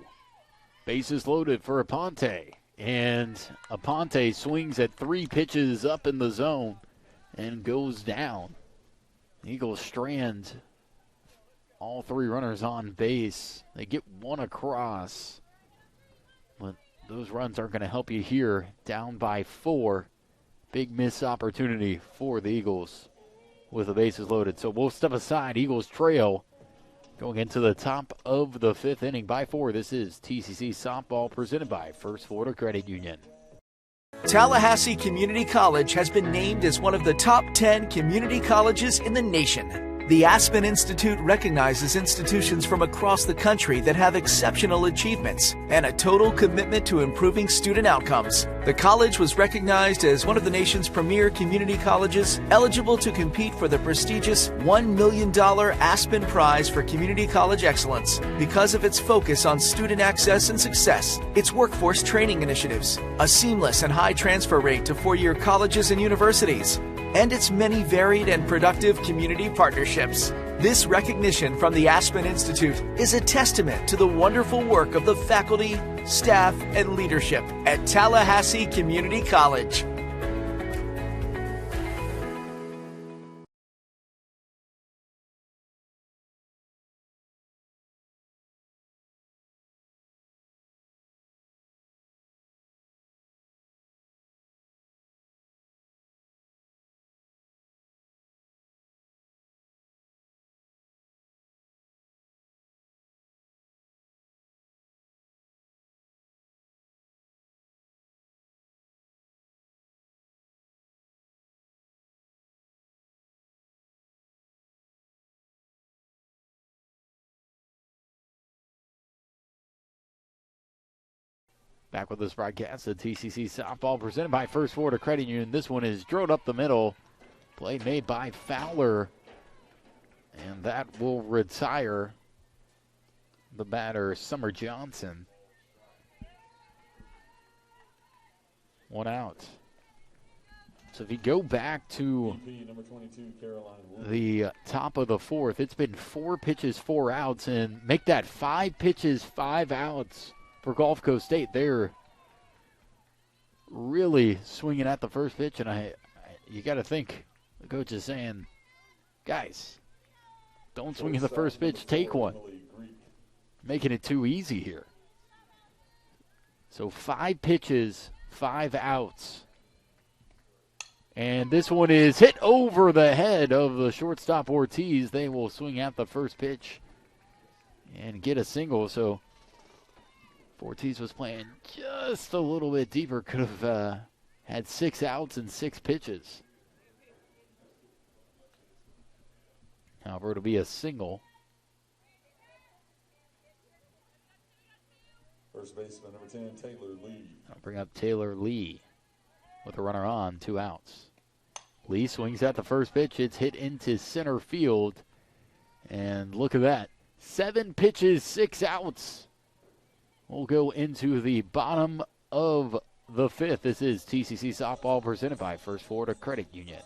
Bases loaded for Aponte. And Aponte swings at 3 pitches up in the zone and goes down. Eagles strand all 3 runners on base. They get 1 across. But those runs aren't going to help you here. Down by 4. Big miss opportunity for the Eagles with the bases loaded. So we'll step aside. Eagles trail going into the top of the 5th inning by 4. This is TCC Softball presented by First Florida Credit Union. Tallahassee Community College has been named as one of the top 10 community colleges in the nation. The Aspen Institute recognizes institutions from across the country that have exceptional achievements and a total commitment to improving student outcomes. The college was recognized as one of the nation's premier community colleges eligible to compete for the prestigious $1 million Aspen Prize for Community College Excellence because of its focus on student access and success, its workforce training initiatives, a seamless and high transfer rate to four-year colleges and universities, and its many varied and productive community partnerships. This recognition from the Aspen Institute is a testament to the wonderful work of the faculty, staff, and leadership at Tallahassee Community College. Back with this broadcast of TCC softball presented by First Florida Credit Union. This one is drilled up the middle. Play made by Fowler. And that will retire the batter, Summer Johnson. 1 out. So if you go back to number 22, the top of the 4th, it's been 4 pitches, 4 outs, and make that 5 pitches, 5 outs for Gulf Coast State. They're really swinging at the first pitch, and you got to think the coach is saying, guys, don't swing at the first pitch, take one. Making it too easy here. So 5 pitches, 5 outs. And this one is hit over the head of the shortstop Ortiz. They will swing at the first pitch and get a single. So if Ortiz was playing just a little bit deeper, could have had 6 outs and 6 pitches. However, it'll be a single. First baseman, number 10, Taylor Lee. I'll bring up Taylor Lee with a runner on, 2 outs. Lee swings at the first pitch. It's hit into center field. And look at that. 7 pitches, 6 outs. We'll go into the bottom of the 5th. This is TCC softball presented by First Florida Credit Union.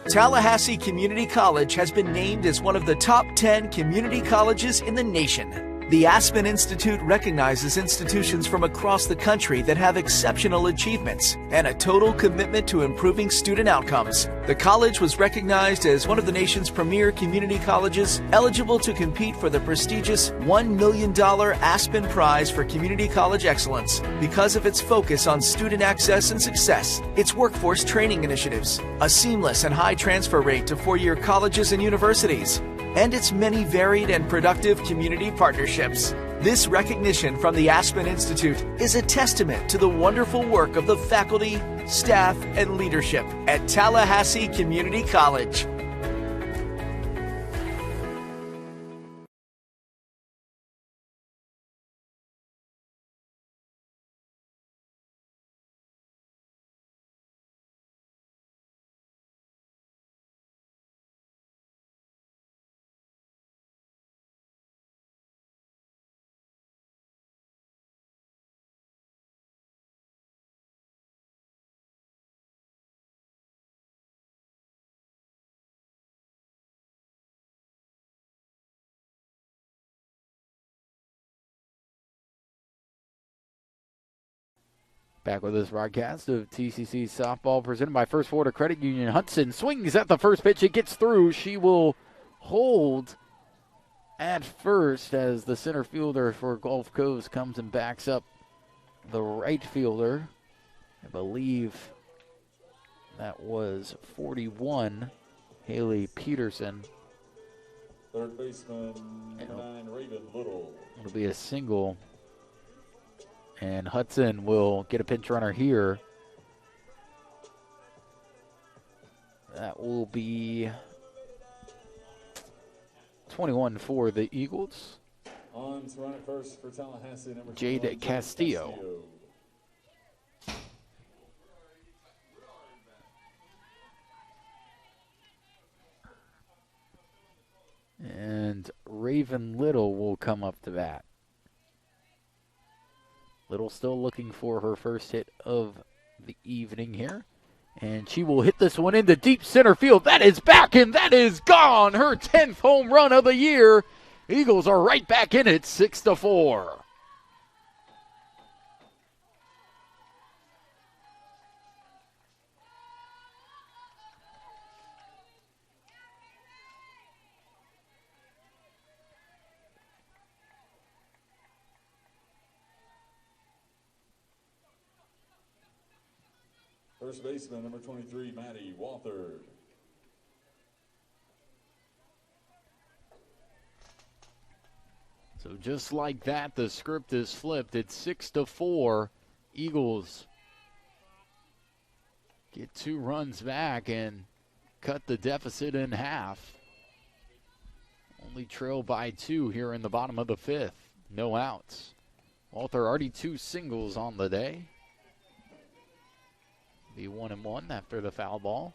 Tallahassee Community College has been named as one of the top 10 community colleges in the nation. The Aspen Institute recognizes institutions from across the country that have exceptional achievements and a total commitment to improving student outcomes. The college was recognized as one of the nation's premier community colleges eligible to compete for the prestigious $1 million Aspen Prize for Community College Excellence because of its focus on student access and success, its workforce training initiatives, a seamless and high transfer rate to four-year colleges and universities, and its many varied and productive community partnerships. This recognition from the Aspen Institute is a testament to the wonderful work of the faculty, staff, and leadership at Tallahassee Community College. Back with this broadcast of TCC softball presented by First Florida Credit Union. Hudson swings at the first pitch. It gets through. She will hold at first as the center fielder for Gulf Coast comes and backs up the right fielder. I believe that was 41, Haley Peterson. Third baseman, number 9, Raven Little. It'll be a single. And Hudson will get a pinch runner here. That will be 21 for the Eagles. On to run it first for Tallahassee, number Jade Castillo. And Raven Little will come up to bat. Little still looking for her first hit of the evening here. And she will hit this one into deep center field. That is back and that is gone. Her 10th home run of the year. Eagles are right back in it, 6-4. First baseman, number 23, Maddie Waltherd. So just like that, the script is flipped. It's 6-4. Eagles get 2 runs back and cut the deficit in half. Only trail by 2 here in the bottom of the 5th. No outs. Walther already 2 singles on the day. Be 1-1 after the foul ball.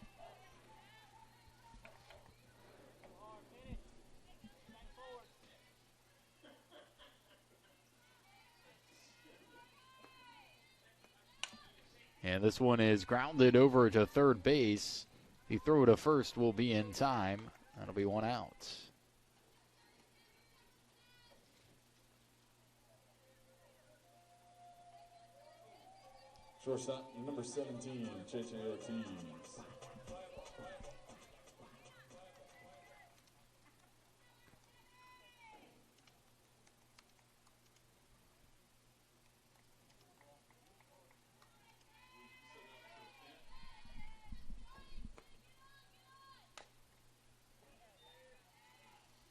And this one is grounded over to third base. The throw to first will be in time. That'll be 1 out. Shortstop number 17, Cheche Ortiz.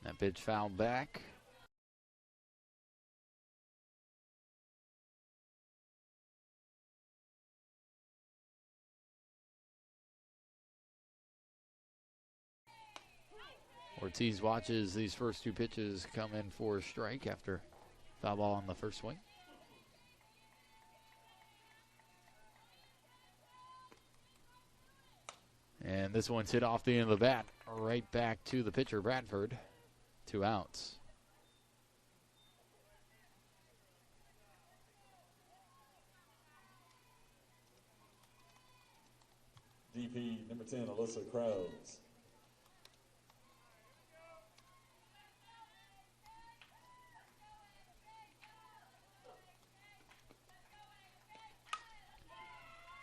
That pitch fouled back. Ortiz watches these first 2 pitches come in for a strike after foul ball on the first swing. And this one's hit off the end of the bat, right back to the pitcher, Bradford. 2 outs. DP number 10, Alyssa Krause.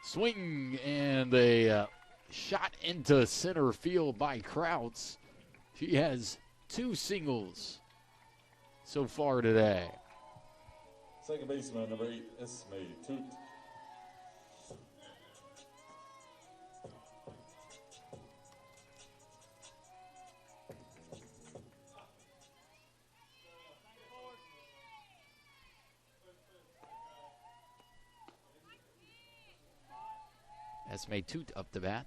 Swing and a shot into center field by Krause. She has 2 singles so far today. Second baseman number 8, Esme Toot. Esme Toot up the bat.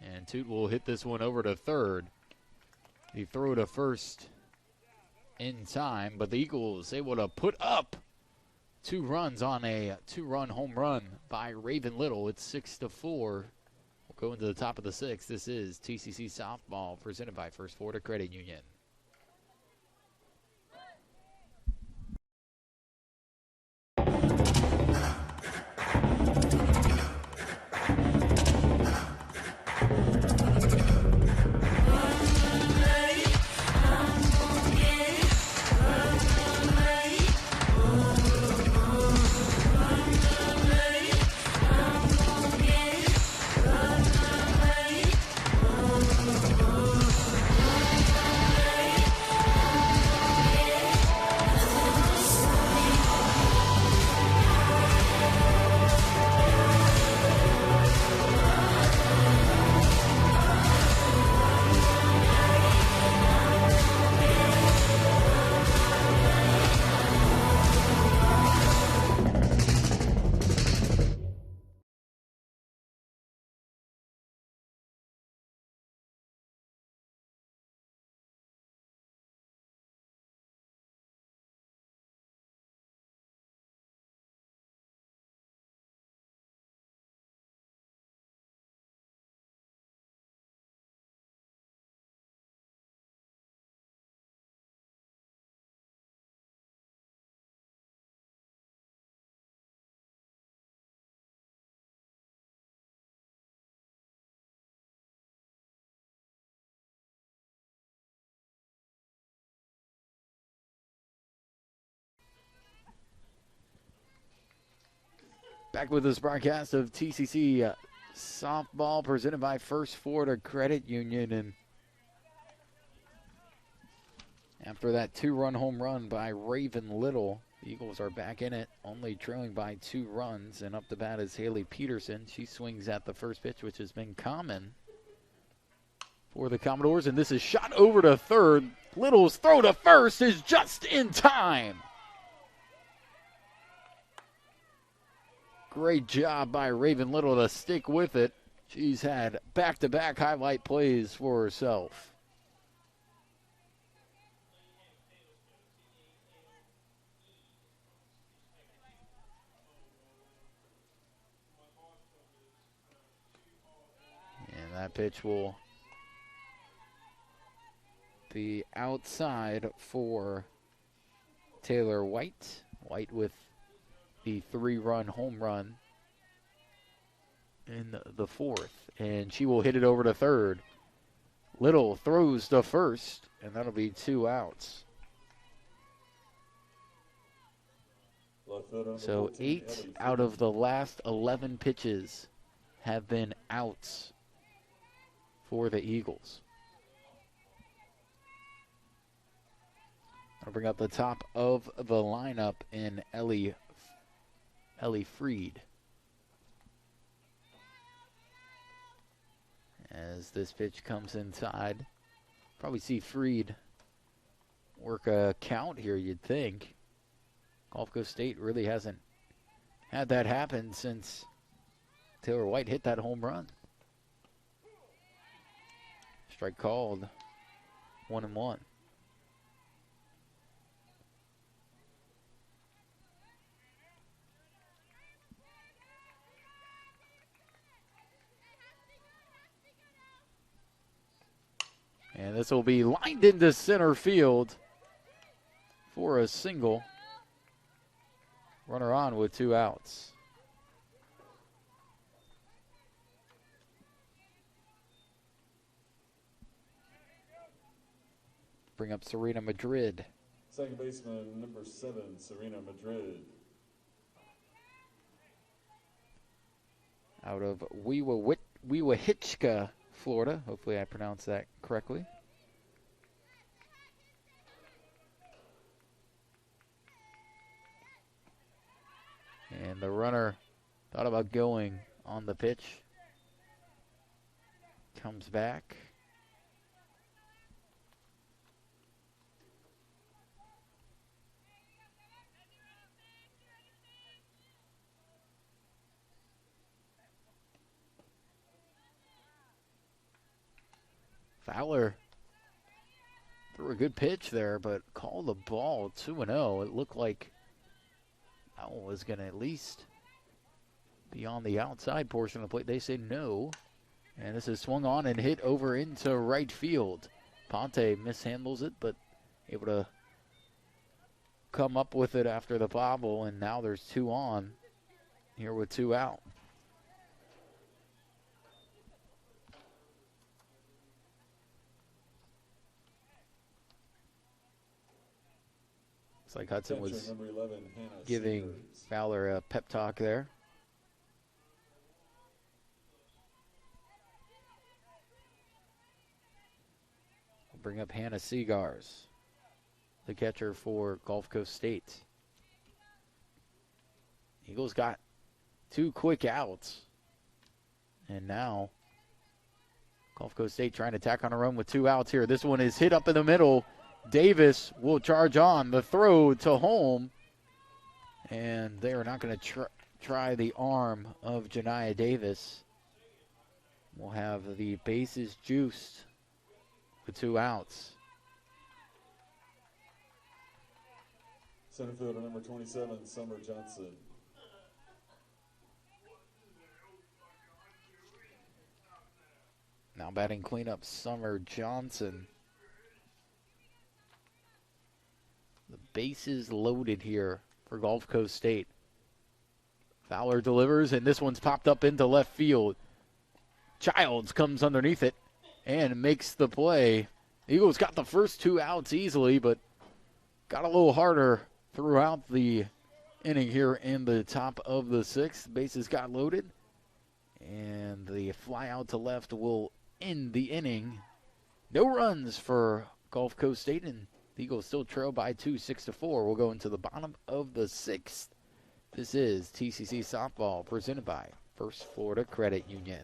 And Toot will hit this one over to third. He threw to first in time, but the Eagles able to put up 2 runs on a 2-run home run by Raven Little. It's 6-4. We'll go into the top of the 6th. This is TCC Softball presented by First Florida Credit Union. Back with this broadcast of TCC Softball presented by First Florida Credit Union. And after that 2-run home run by Raven Little, the Eagles are back in it, only trailing by 2 runs. And up the bat is Haley Peterson. She swings at the first pitch, which has been common for the Commodores. And this is shot over to third. Little's throw to first is just in time. Great job by Raven Little to stick with it. She's had back-to-back highlight plays for herself. And that pitch will be outside for Taylor White. White with the 3-run home run in the 4th. And she will hit it over to third. Little throws to first, and that'll be 2 outs. So 8 out of the last 11 pitches have been outs for the Eagles. I'll bring up the top of the lineup in Ellie Freed. As this pitch comes inside, probably see Freed work a count here, you'd think. Gulf Coast State really hasn't had that happen since Taylor White hit that home run. Strike called, 1-1. And this will be lined into center field for a single. Runner on with 2 outs. Bring up Serena Madrid. Second baseman, number 7, Serena Madrid. Out of Weewahitchka, Florida. Hopefully I pronounced that correctly. And the runner thought about going on the pitch. Comes back. Fowler threw a good pitch there, but called the ball 2-0. It looked like that one was going to at least be on the outside portion of the plate. They say no. And this is swung on and hit over into right field. Ponte mishandles it, but able to come up with it after the bobble. And now there's 2 on here with 2 out. Looks like Hudson was number 11, Hannah giving Seegers. Fowler a pep talk there. We'll bring up Hannah Seegers, the catcher for Gulf Coast State. Eagles got 2 quick outs. And now Gulf Coast State trying to tack on a run with 2 outs here. This one is hit up in the middle. Davis will charge on. The throw to home. And they are not going to try the arm of Janiah Davis. We'll have the bases juiced with 2 outs. Center fielder number 27, Summer Johnson. Now batting cleanup, Summer Johnson. The bases loaded here for Gulf Coast State. Fowler delivers, and this one's popped up into left field. Childs comes underneath it and makes the play. Eagles got the first 2 outs easily, but got a little harder throughout the inning here in the top of the 6th. Bases got loaded, and the fly out to left will end the inning. No runs for Gulf Coast State, and the Eagles still trail by 2, 6-4. We'll go into the bottom of the 6th. This is TCC Softball presented by First Florida Credit Union.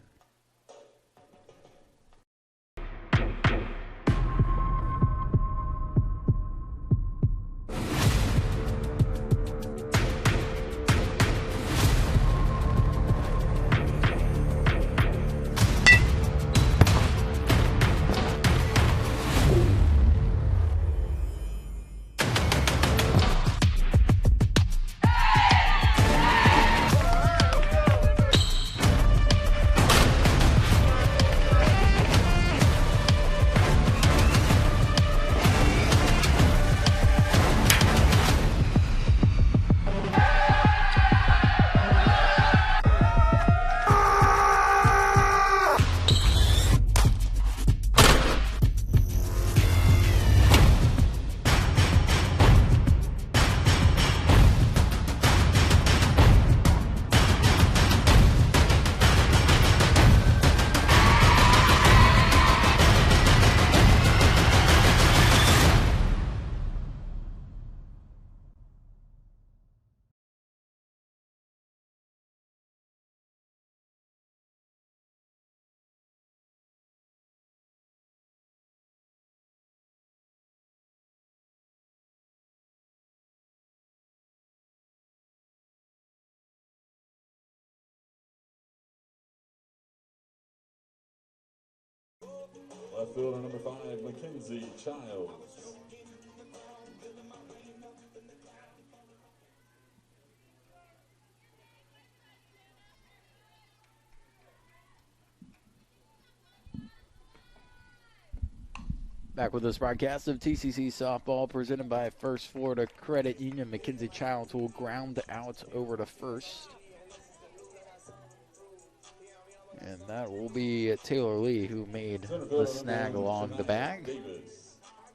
Left fielder number 5, Mackenzie Childs. Back with this broadcast of TCC softball presented by First Florida Credit Union. Mackenzie Childs will ground out over to first. And that will be Taylor Lee who made the snag along the bag.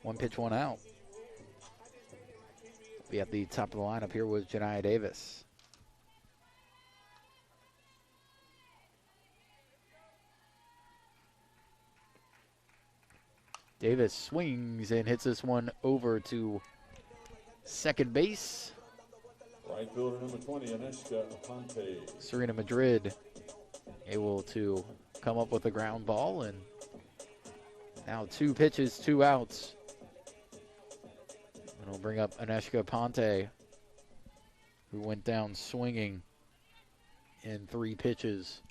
1 pitch, 1 out. Be at the top of the lineup here with Janiah Davis. Davis swings and hits this one over to second base. Right fielder number 20, Aneshka Aponte. Serena Madrid able to come up with a ground ball, and now 2 pitches, 2 outs. And we'll bring up Aneshka Aponte, who went down swinging in 3 pitches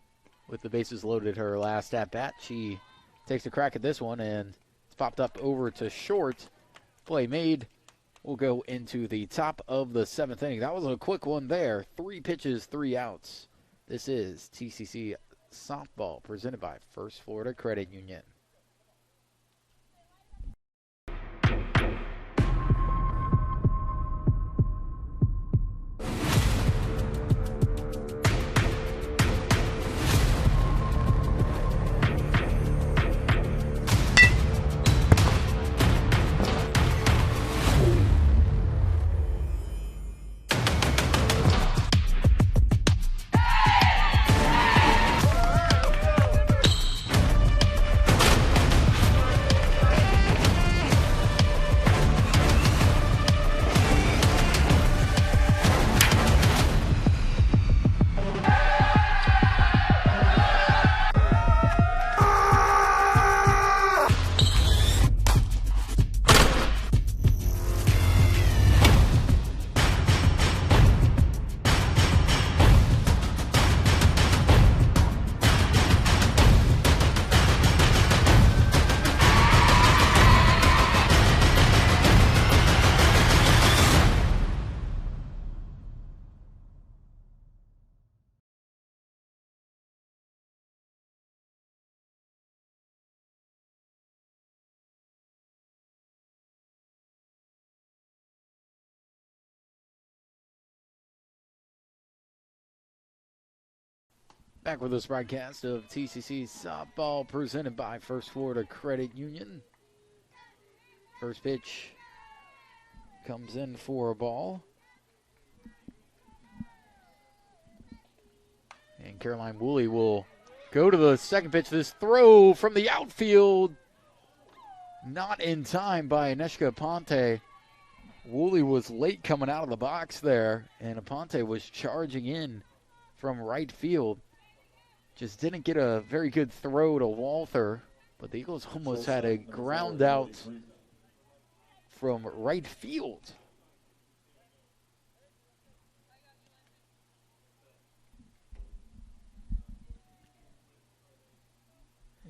with the bases loaded her last at bat. She takes a crack at this one, and it's popped up over to short. Play made. We'll go into the top of the 7th inning. That was a quick one there. 3 pitches, 3 outs. This is TCC softball presented by First Florida Credit Union. Back with this broadcast of TCC softball presented by First Florida Credit Union. First pitch comes in for a ball. And Caroline Woolley will go to the second pitch. This throw from the outfield, not in time by Aneshka Aponte. Woolley was late coming out of the box there, and Aponte was charging in from right field. Just didn't get a very good throw to Walther, but the Eagles almost had a ground out from right field.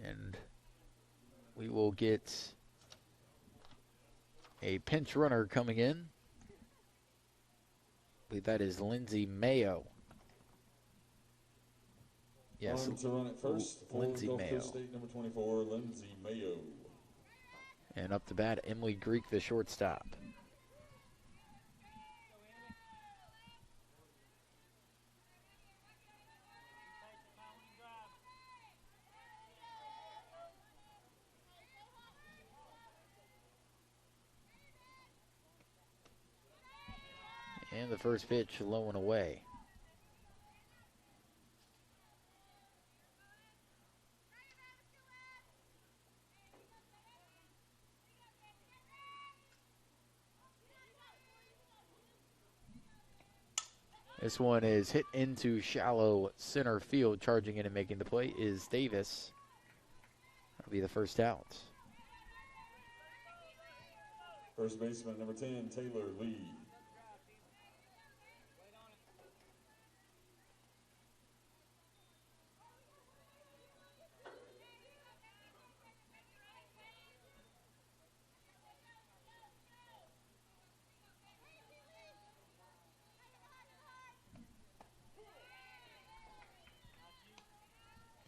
And we will get a pinch runner coming in. I believe that is Lindsay Mayo. Yes, On to run it first. Lindsay Gulf Mayo. Coast State number 24, Lindsay Mayo. And up to bat, Emily Greek, the shortstop. And the first pitch low and away. This one is hit into shallow center field. Charging in and making the play is Davis. That'll be the first out. First baseman number 10, Taylor Lee.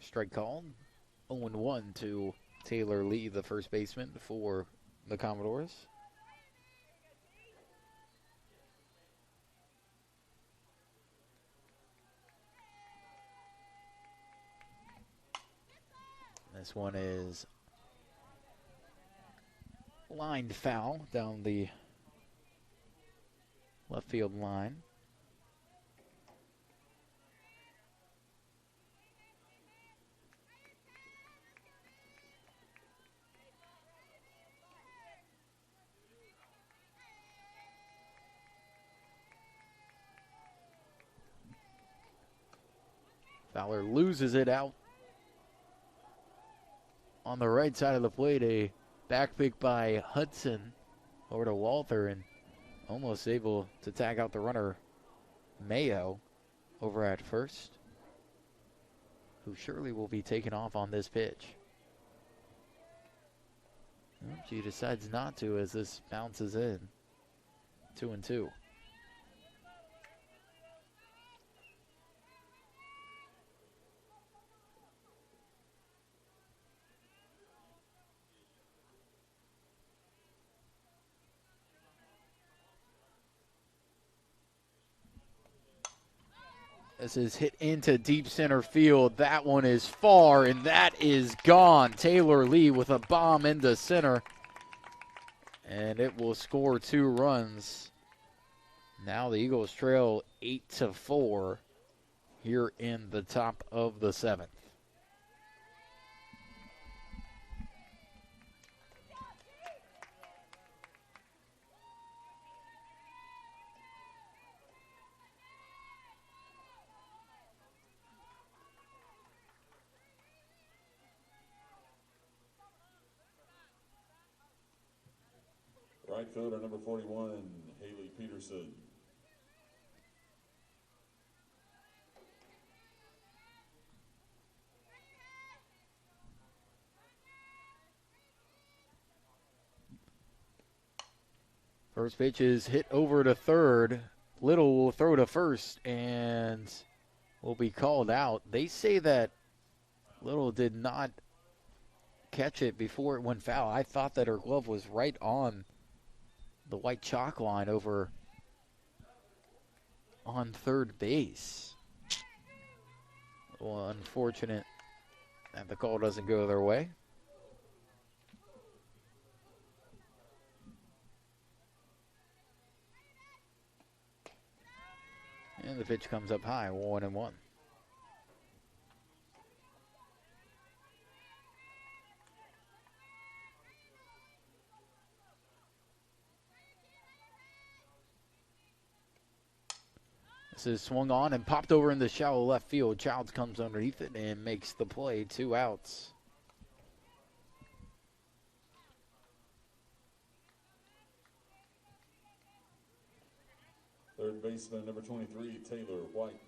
Strike called. 0-1 to Taylor Lee, the first baseman for the Commodores. This one is lined foul down the left field line. Fowler loses it out on the right side of the plate. A back pick by Hudson over to Walther, and almost able to tag out the runner Mayo over at first, who surely will be taken off on this pitch. She decides not to as this bounces in. 2-2. This is hit into deep center field. That one is far, and that is gone. Taylor Lee with a bomb into center, and it will score 2 runs. Now the Eagles trail 8-4 here in the top of the 7th. Right fielder number 41, Haley Peterson. First pitch is hit over to third. Little will throw to first and will be called out. They say that Little did not catch it before it went foul. I thought that her glove was right on the white chalk line over on third base. Well, unfortunate that the call doesn't go their way. And the pitch comes up high, 1-1. This is swung on and popped over in the shallow left field. Childs comes underneath it and makes the play. 2 outs. Third baseman number 23, Taylor White.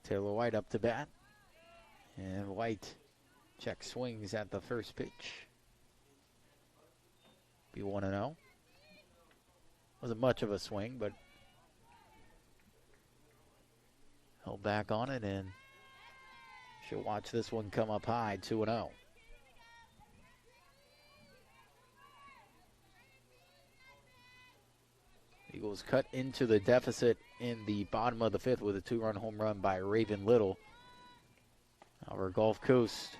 Taylor White up to bat. And White check swings at the first pitch. Be 1-0. Wasn't much of a swing, but held back on it, and she'll watch this one come up high, 2-0. Eagles cut into the deficit in the bottom of the 5th with a 2-run home run by Raven Little. Our Gulf Coast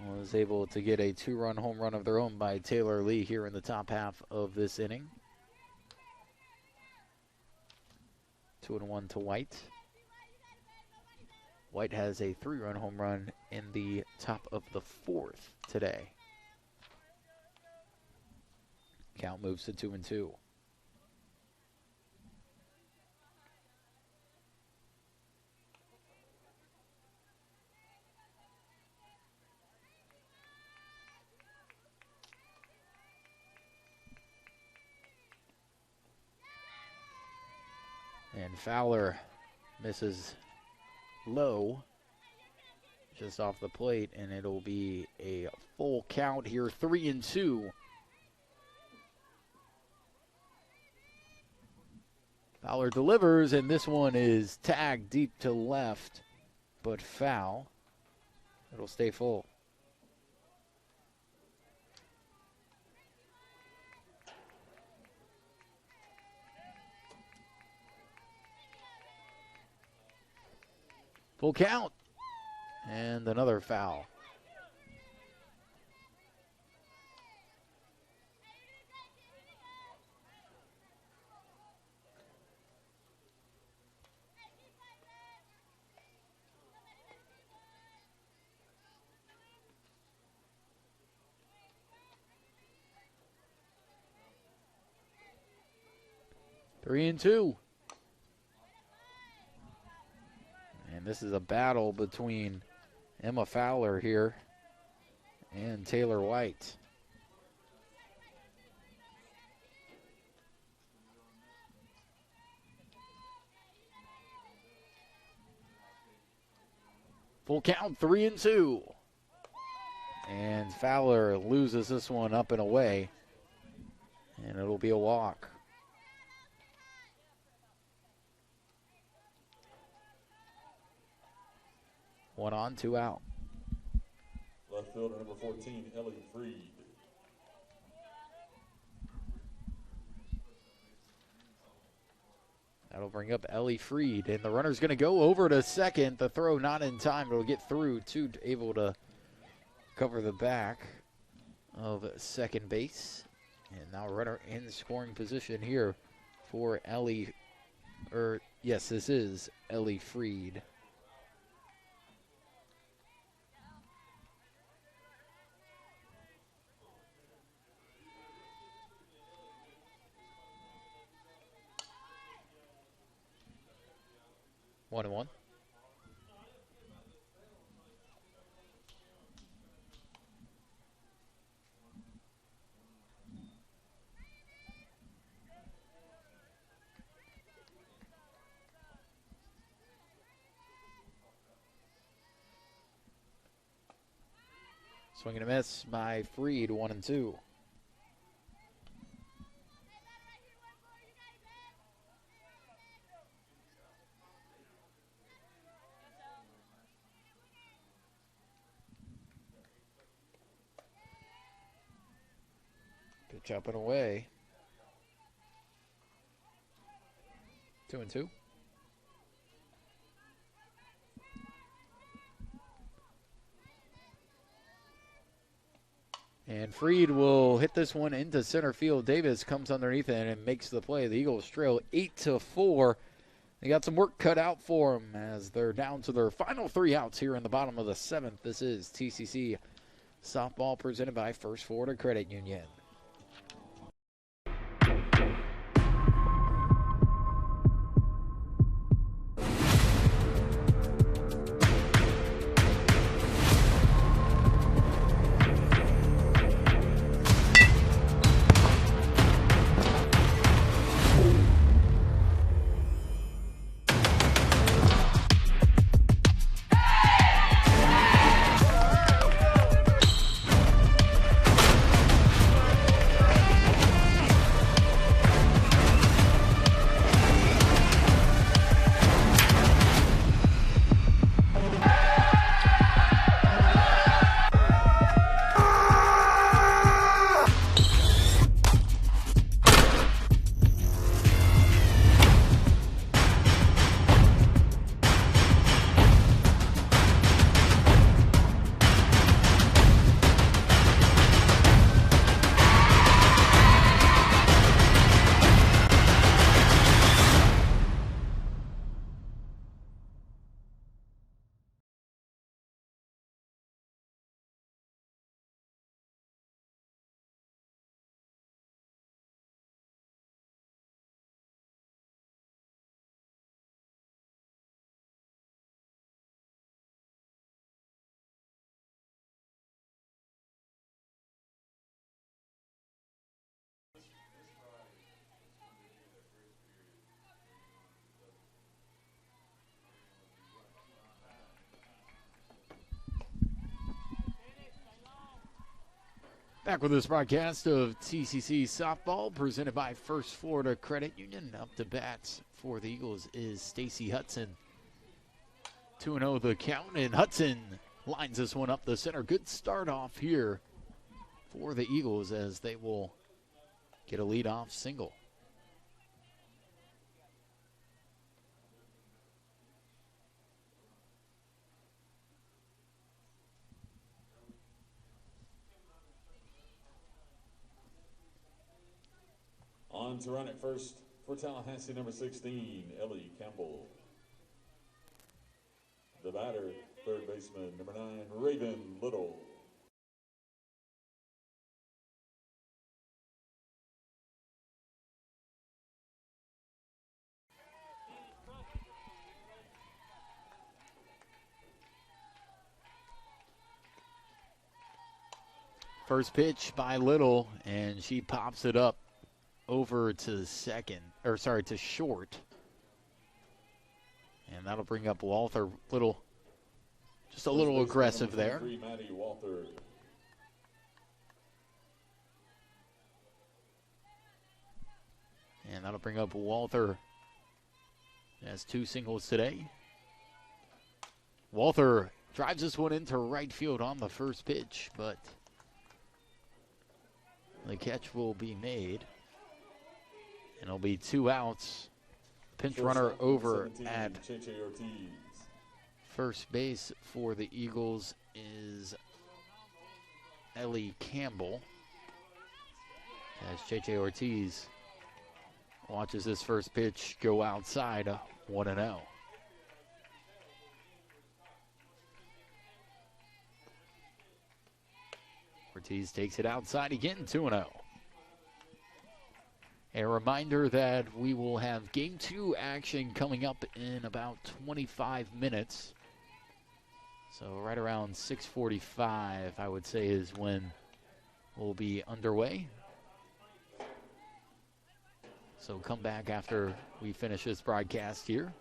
was able to get a 2-run home run of their own by Taylor Lee here in the top half of this inning. 2-1 to White. White has a 3-run home run in the top of the 4th today. Count moves to 2-2. And Fowler misses low just off the plate, and it'll be a full count here, 3-2. Fowler delivers, and this one is tagged deep to left, but foul. It'll stay full. Full count. And another foul. Three and two. And this is a battle between Emma Fowler here and Taylor White. Full count, 3 and 2. And Fowler loses this one up and away, and it'll be a walk. One on, two out. Left fielder number 14, Ellie Freed. That'll bring up Ellie Freed, and the runner's going to go over to second. The throw not in time. It'll get through to able to cover the back of second base. And now runner in scoring position here for Ellie, yes, this is Ellie Freed. One and one. Swing and a miss by Freed, 1 and 2. Pitch up and away. 2 and 2. And Freed will hit this one into center field. Davis comes underneath it and makes the play. The Eagles trail 8-4. They got some work cut out for them as they're down to their final 3 outs here in the bottom of the 7th. This is TCC softball presented by First Florida Credit Union. Back with this broadcast of TCC Softball presented by First Florida Credit Union. Up to bats for the Eagles is Stacy Hudson. 2-0 the count, and Hudson lines this one up the center. Good start off here for the Eagles as they will get a leadoff single. On to run at first for Tallahassee, number 16, Ellie Campbell. The batter, third baseman, number 9, Raven Little. First pitch by Little, and she pops it up over to to short. And that'll bring up Walther. Just a little aggressive there. Maddie Walther. And that'll bring up Walther. Has 2 singles today. Walther drives this one into right field on the first pitch, but the catch will be made. And it'll be 2 outs. Pinch runner over at first base for the Eagles is Ellie Campbell. As Cheche Ortiz watches this first pitch go outside, 1-0. Ortiz takes it outside again, 2-0. A reminder that we will have Game 2 action coming up in about 25 minutes. So right around 6:45, I would say, is when we'll be underway. So come back after we finish this broadcast here.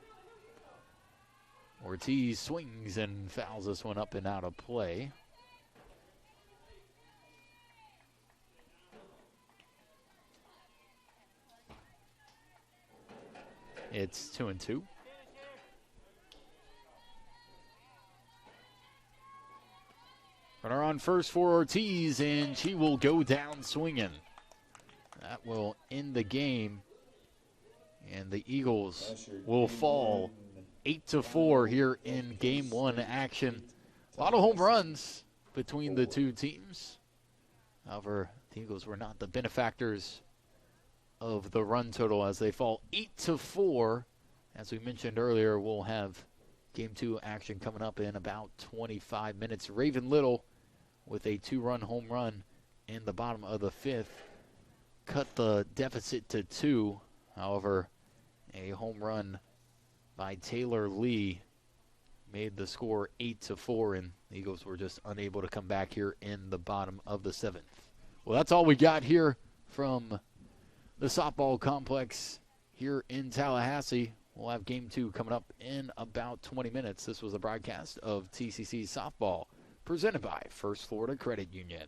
Ortiz swings and fouls this one up and out of play. It's 2-2. Runner on first for Ortiz, and she will go down swinging. That will end the game, and the Eagles will fall 8-4 here in Game 1 action. A lot of home runs between the two teams. However, the Eagles were not the benefactors of the run total as they fall 8-4. As we mentioned earlier, we'll have Game 2 action coming up in about 25 minutes. Raven Little with a 2-run home run in the bottom of the 5th cut the deficit to 2. However, a home run by Taylor Lee made the score 8-4, and the Eagles were just unable to come back here in the bottom of the 7th. Well, that's all we got here from the softball complex here in Tallahassee. We'll have Game 2 coming up in about 20 minutes. This was a broadcast of TCC Softball presented by First Florida Credit Union.